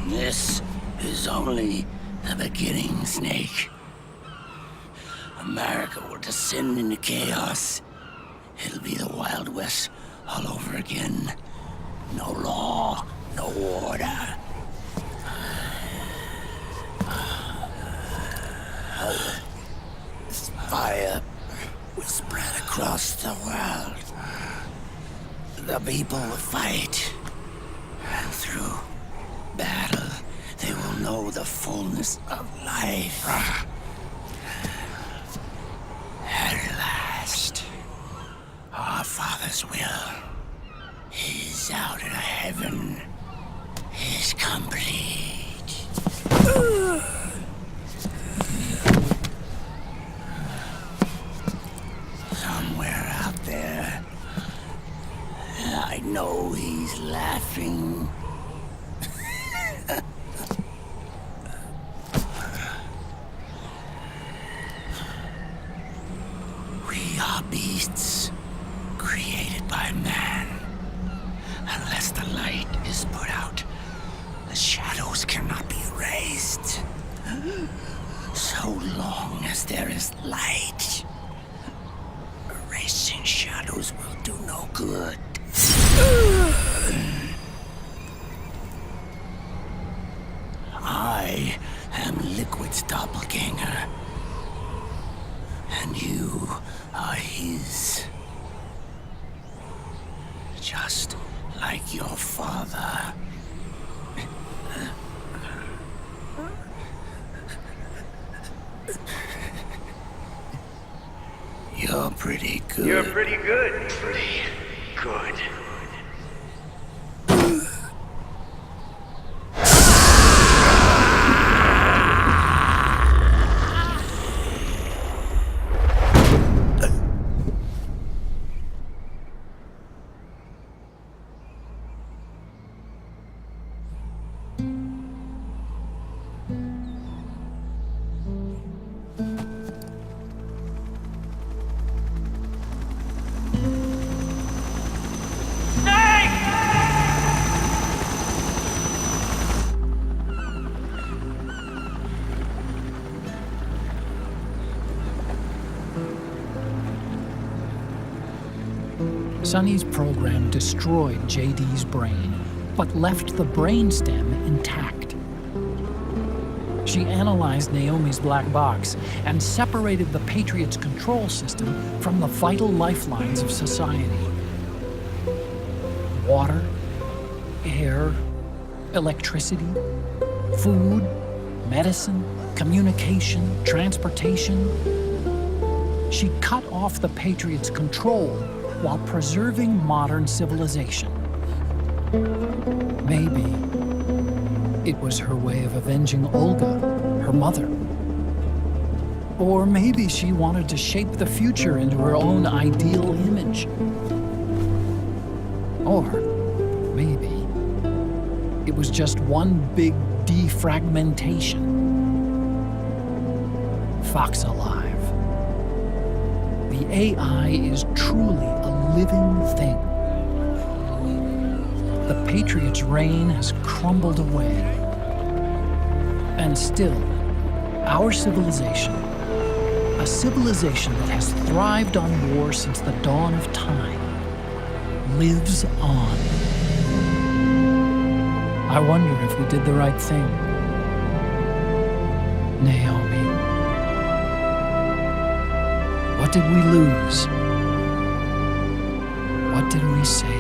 This is only the beginning, Snake. America will descend into chaos. It'll be the Wild West all over again. No law, no order. This fire will spread across the world. The people will fight. And through battle, they will know the fullness of life. At last, our Father's will is out in heaven, is complete. Somewhere out there, I know he's laughing. We are beasts created by man. Unless the light is put out, the shadows cannot be erased. So long as there is light, erasing shadows will do no good. I am Liquid's doppelganger, and you are his. Just like your father. You're pretty good. You're pretty good. Pretty good. Sonny's program destroyed JD's brain, but left the brainstem intact. She analyzed Naomi's black box and separated the Patriots' control system from the vital lifelines of society. Water, air, electricity, food, medicine, communication, transportation. She cut off the Patriots' control while preserving modern civilization. Maybe it was her way of avenging Olga, her mother. Or maybe she wanted to shape the future into her own ideal image. Or maybe it was just one big defragmentation. Fox Alive. The AI is truly a living thing. The Patriots' reign has crumbled away. And still, our civilization, a civilization that has thrived on war since the dawn of time, lives on. I wonder if we did the right thing. Naomi. What did we lose? What did we save?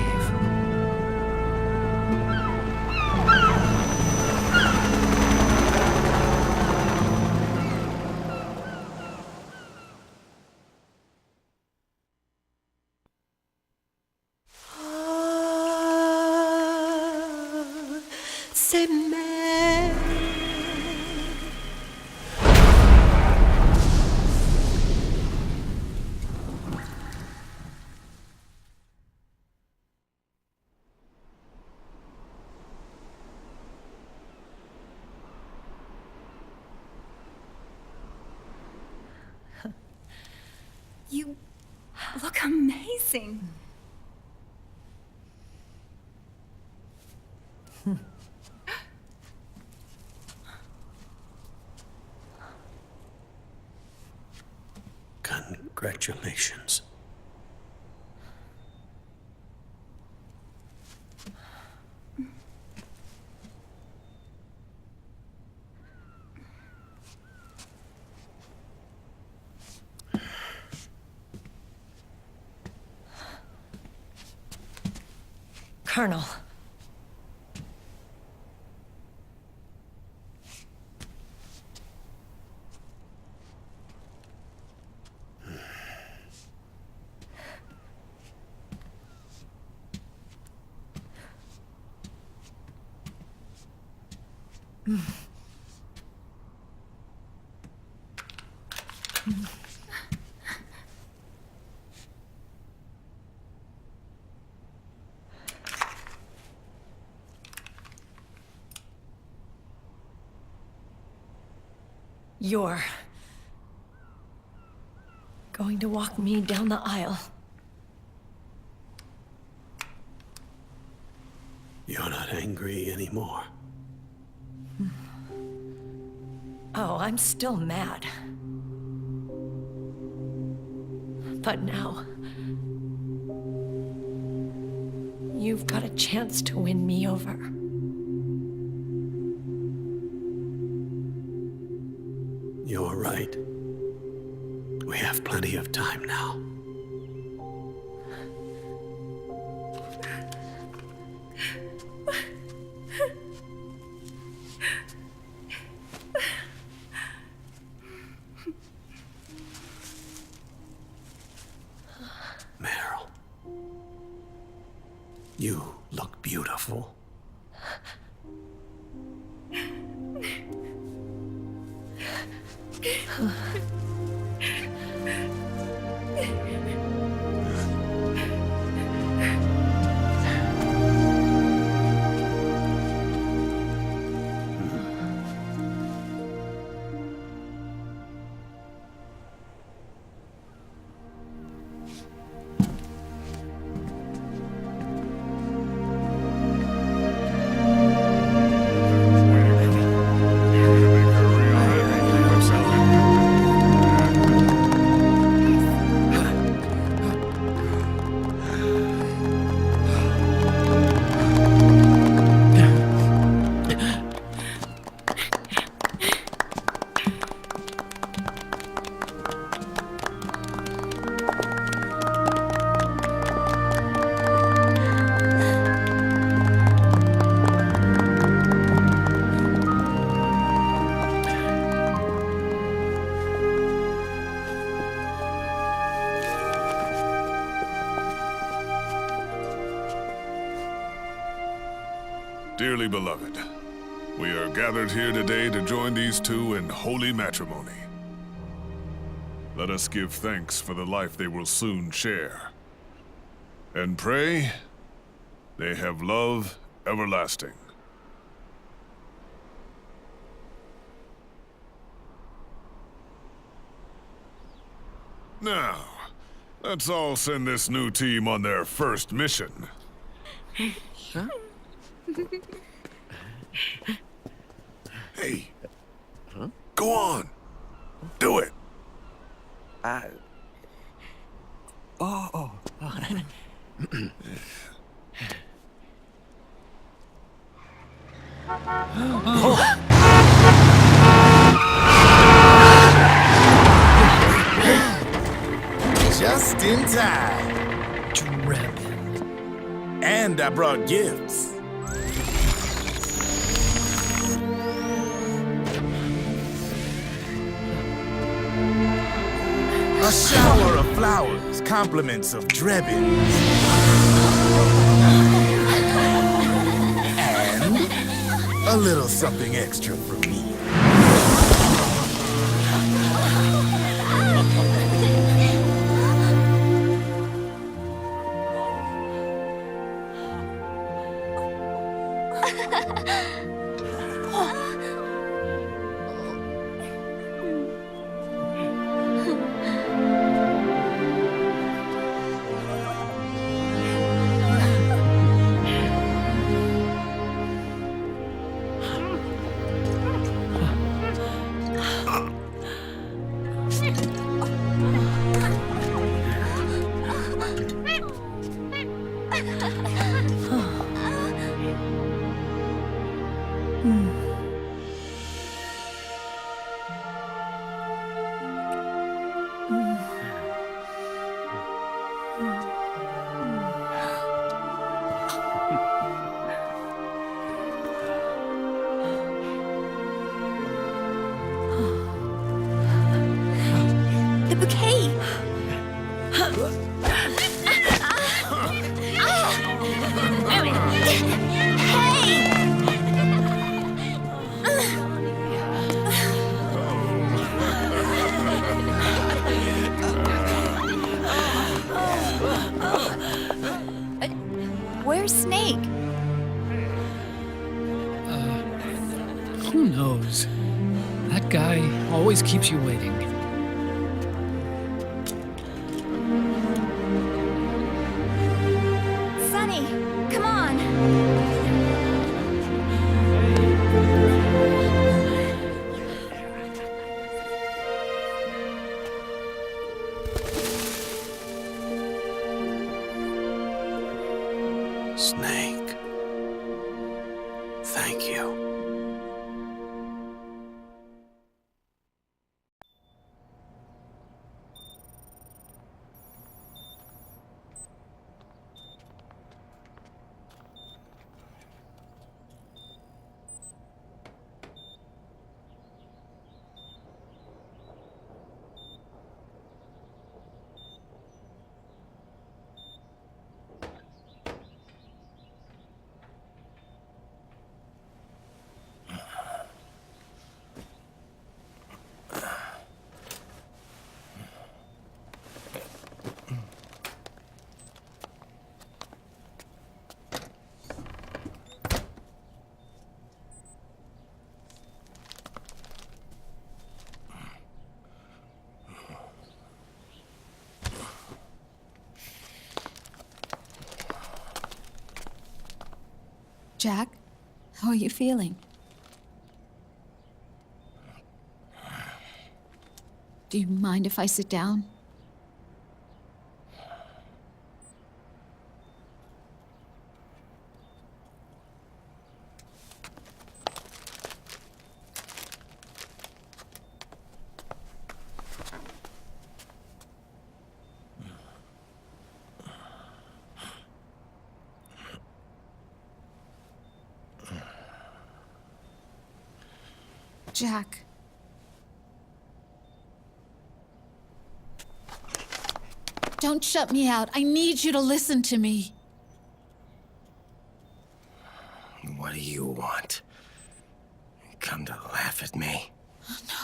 You look amazing. Congratulations. Colonel. You're going to walk me down the aisle. You're not angry anymore. Oh, I'm still mad. But now, you've got a chance to win me over. You're right. We have plenty of time now. Meryl, you look beautiful. Dearly beloved, we are gathered here today to join these two in holy matrimony. Let us give thanks for the life they will soon share, and pray they have love everlasting. Now, let's all send this new team on their first mission. Huh? Hey. Huh? Go on. Do it. Oh. Just in time. Drebin. And I brought gifts. A shower of flowers, compliments of Drebin. And a little something extra from me. The bouquet! Where's Snake? Who knows? That guy always keeps you waiting. Sunny, come on! Snake. Thank you. Jack, how are you feeling? Do you mind if I sit down? Jack. Don't shut me out. I need you to listen to me. What do you you want? Come to laugh at me? No.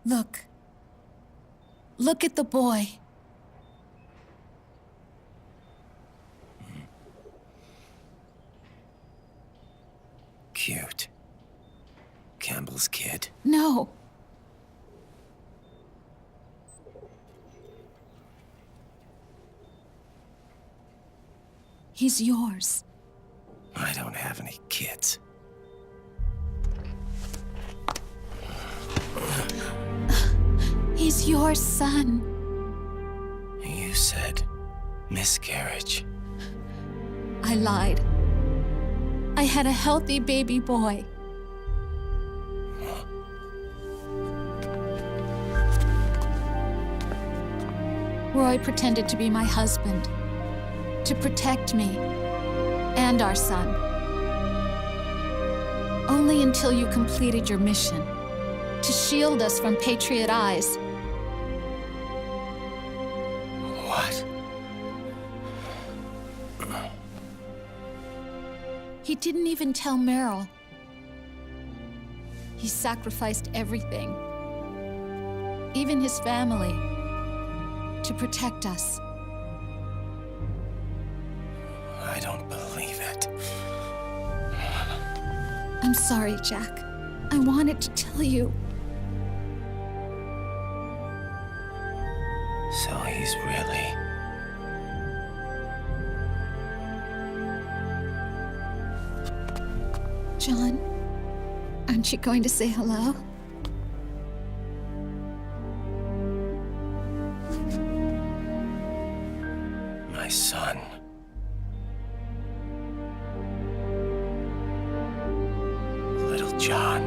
Look. Look at the boy. Cute. Campbell's kid. No. He's yours. I don't have any kids. He's your son. You said miscarriage. I lied. I had a healthy baby boy. Roy pretended to be my husband, to protect me and our son. Only until you completed your mission, to shield us from Patriot eyes. What? He didn't even tell Meryl. He sacrificed everything, even his family, to protect us. I don't believe it. I'm sorry, Jack. I wanted to tell you. So he's really... John, aren't you going to say hello? my son. Little John.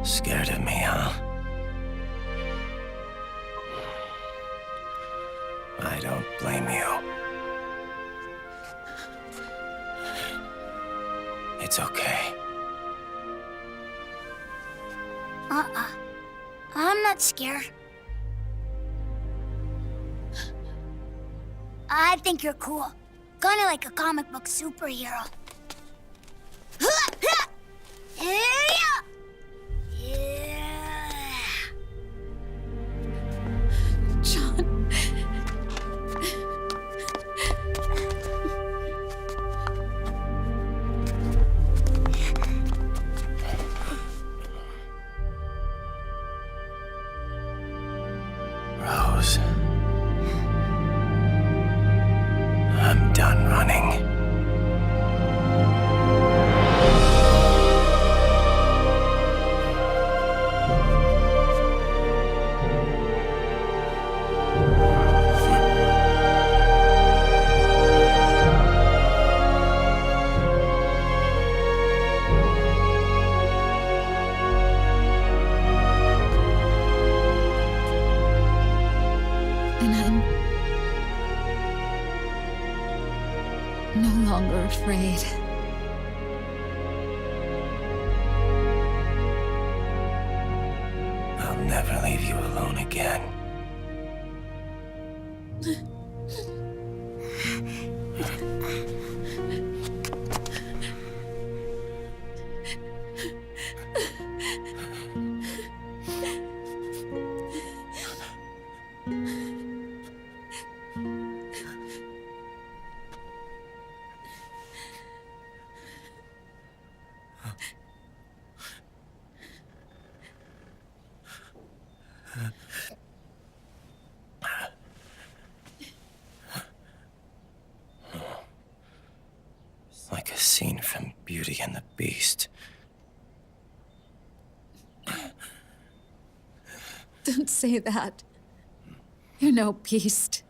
Scared of me, huh? I don't blame you. It's okay. I'm not scared. I think you're cool. Kinda like a comic book superhero. John. Rose. I'm done running. And I'm no longer afraid. I'll never leave you alone again. Like a scene from Beauty and the Beast. Don't say that. You're no beast.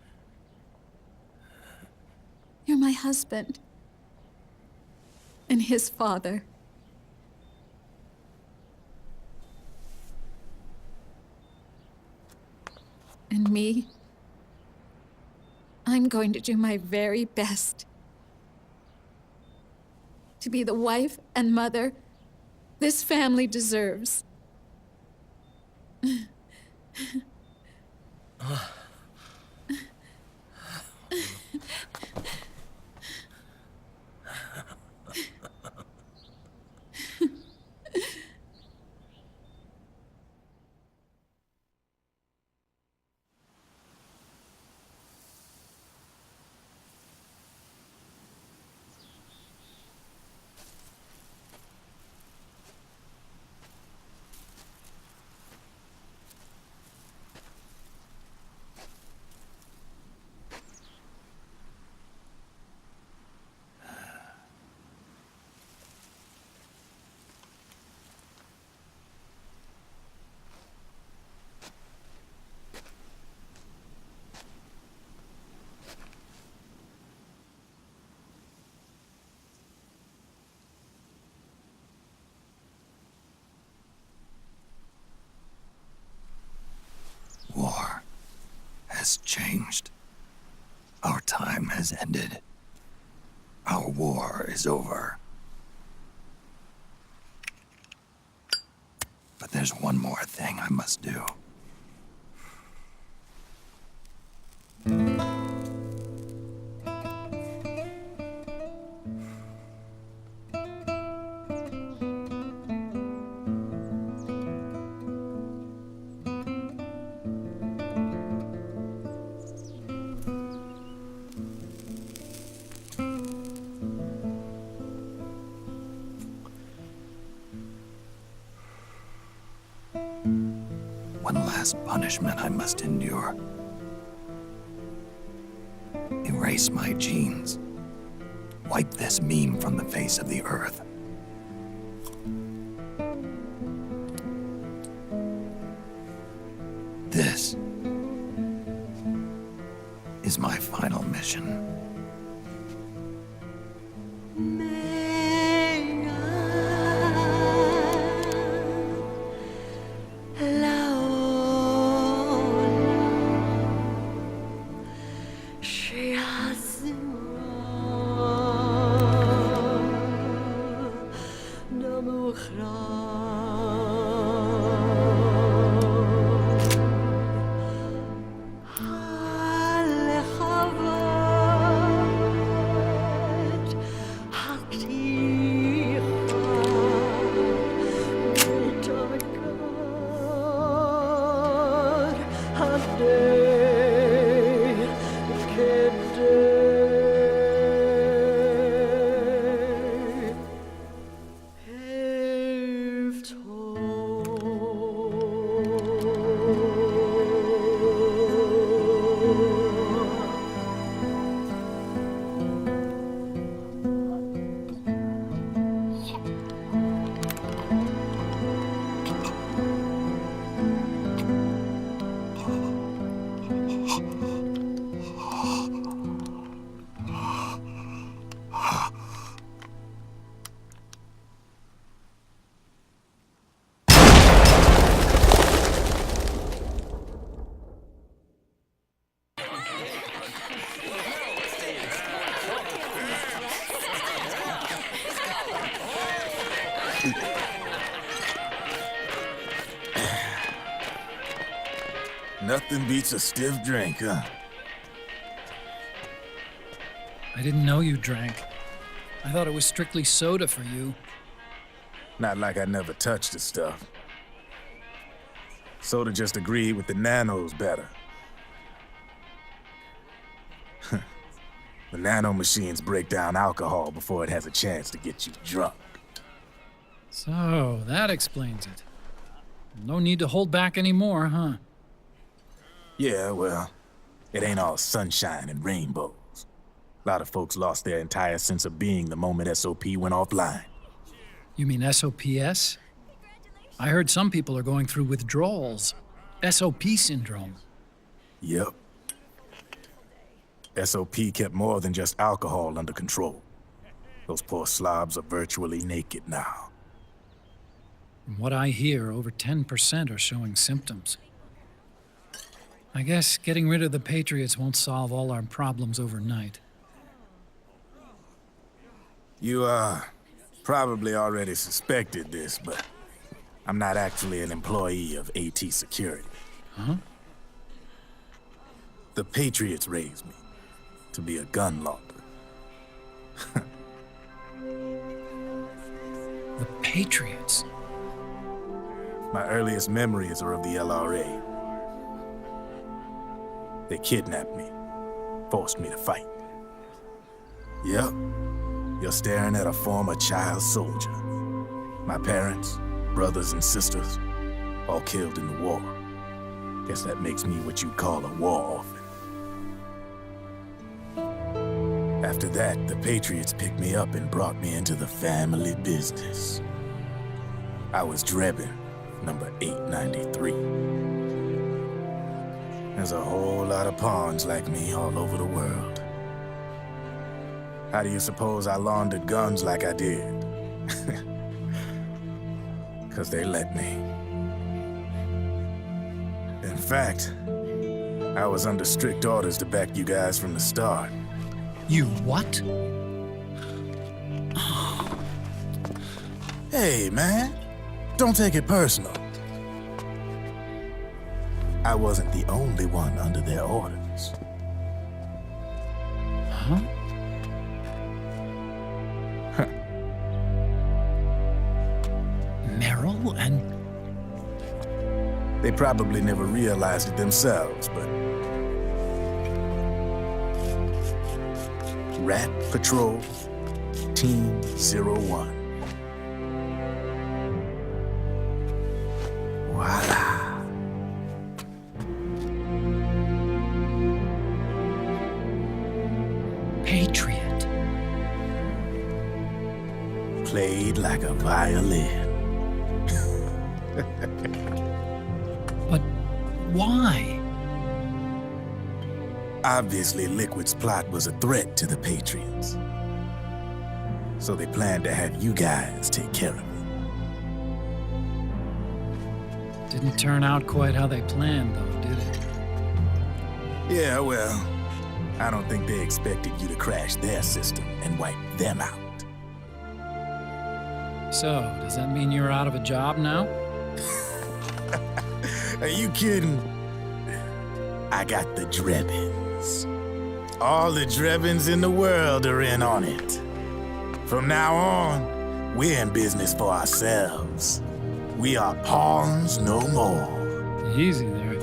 You're my husband. And his father. And me. I'm going to do my very best to be the wife and mother this family deserves. War has changed. Our time has ended. Our war is over. But there's one more thing I must do. One last punishment I must endure. Erase my genes. Wipe this meme from the face of the earth. This is my final mission. Nothing beats a stiff drink, huh? I didn't know you drank. I thought it was strictly soda for you. Not like I never touched the stuff. Soda just agreed with the nanos better. The nano machines break down alcohol before it has a chance to get you drunk. So, that explains it. No need to hold back anymore, huh? Yeah, well, it ain't all sunshine and rainbows. A lot of folks lost their entire sense of being the moment SOP went offline. You mean SOPS? I heard some people are going through withdrawals. SOP syndrome. Yep. SOP kept more than just alcohol under control. Those poor slobs are virtually naked now. From what I hear, over 10% are showing symptoms. I guess getting rid of the Patriots won't solve all our problems overnight. You, probably already suspected this, but I'm not actually an employee of AT Security. Huh? The Patriots raised me to be a gun launder. The Patriots? My earliest memories are of the LRA. They kidnapped me, forced me to fight. Yep, you're staring at a former child soldier. My parents, brothers and sisters, all killed in the war. Guess that makes me what you'd call a war orphan. After that, the Patriots picked me up and brought me into the family business. I was Drebin, number 893. There's a whole lot of pawns like me all over the world. How do you suppose I laundered guns like I did? 'Cause they let me. In fact, I was under strict orders to back you guys from the start. You what? Hey, man. Don't take it personal. I wasn't the only one under their orders. Huh? Merrill and... They probably never realized it themselves, but... Rat Patrol, Team 01. Voila. Patriot. Played like a violin. But why? Obviously, Liquid's plot was a threat to the Patriots. So they planned to have you guys take care of it. Didn't turn out quite how they planned, though, did it? Yeah, well, I don't think they expected you to crash their system and wipe them out. So, does that mean you're out of a job now? Are you kidding? I got the Drebins. All the Drebins in the world are in on it. From now on, we're in business for ourselves. We are pawns no more. Easy there.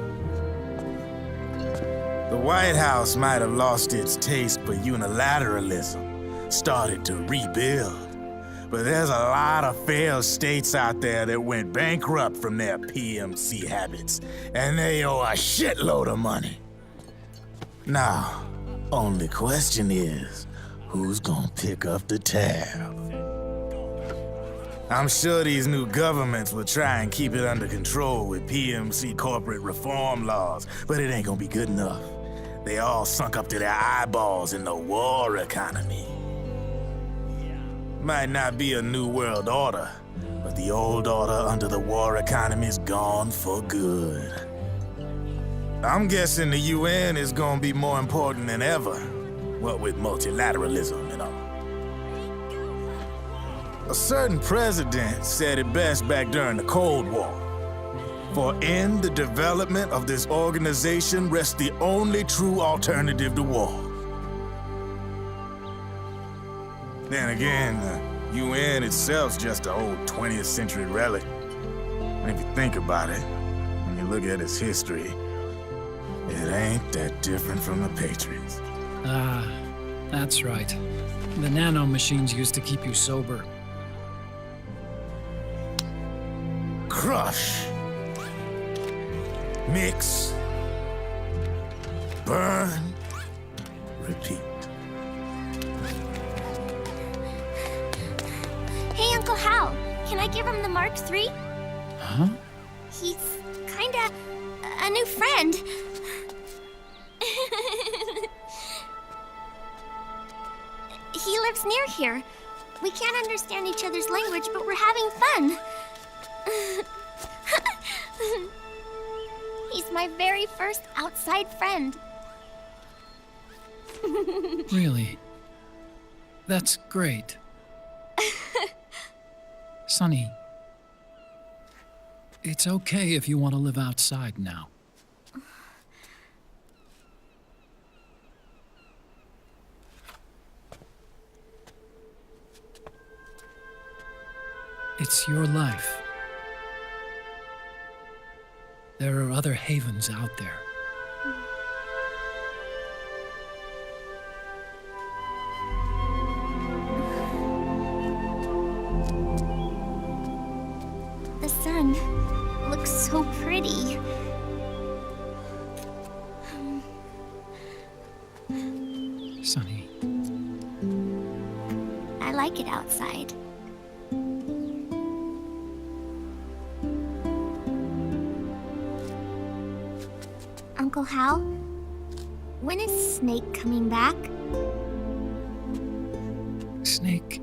The White House might have lost its taste for unilateralism, started to rebuild. But there's a lot of failed states out there that went bankrupt from their PMC habits, and they owe a shitload of money. Now, only question is, who's gonna pick up the tab? I'm sure these new governments will try and keep it under control with PMC corporate reform laws, but it ain't gonna be good enough. They all sunk up to their eyeballs in the war economy. Might not be a new world order, but the old order under the war economy's gone for good. I'm guessing the UN is gonna be more important than ever, what with multilateralism and all. A certain president said it best back during the Cold War. For in the development of this organization rests the only true alternative to war. Then again, the UN itself's just an old 20th century relic. And if you think about it, when you look at its history, it ain't that different from the Patriots. Ah, that's right. The nanomachines used to keep you sober. Crush. Mix. Burn. Repeat. Hey, Uncle Hal, can I give him the Mark III? Huh? He's kinda a new friend. He lives near here. We can't understand each other's language, but we're having fun. He's my very first outside friend. Really? That's great. Sonny, it's okay if you want to live outside now. It's your life. There are other havens out there. The sun looks so pretty. Sonny. I like it outside. Uncle Hal, when is Snake coming back? Snake.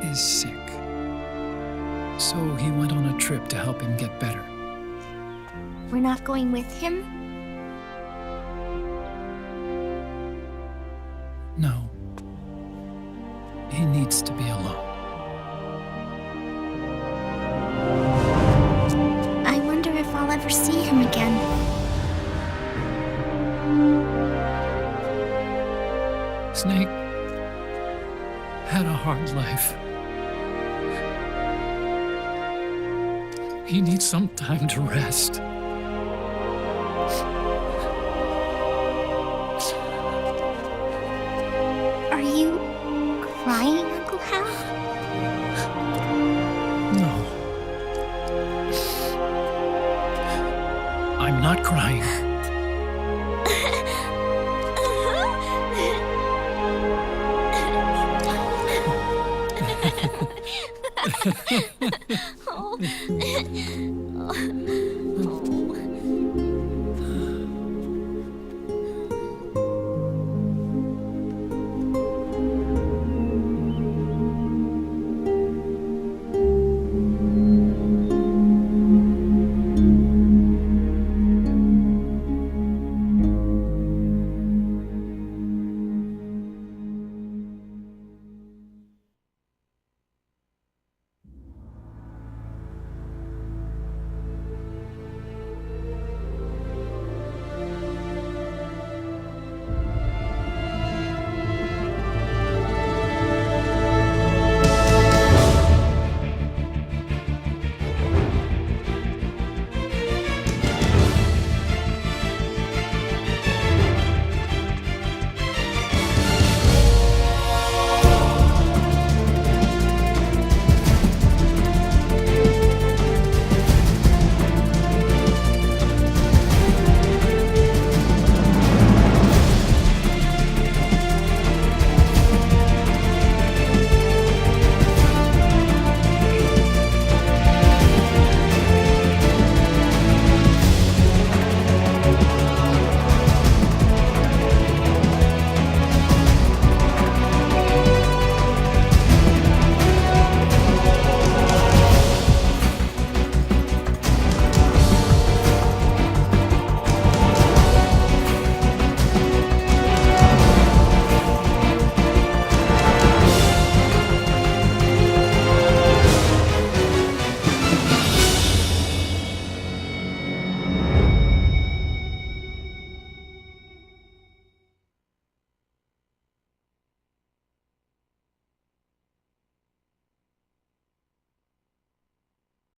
Is sick. So he went on a trip to help him get better. We're not going with him? No. He needs to be alone. I wonder if I'll ever see him again. Snake had a hard life. He needs some time to rest. Are you crying, Uncle Hal? No. I'm not crying. Oh.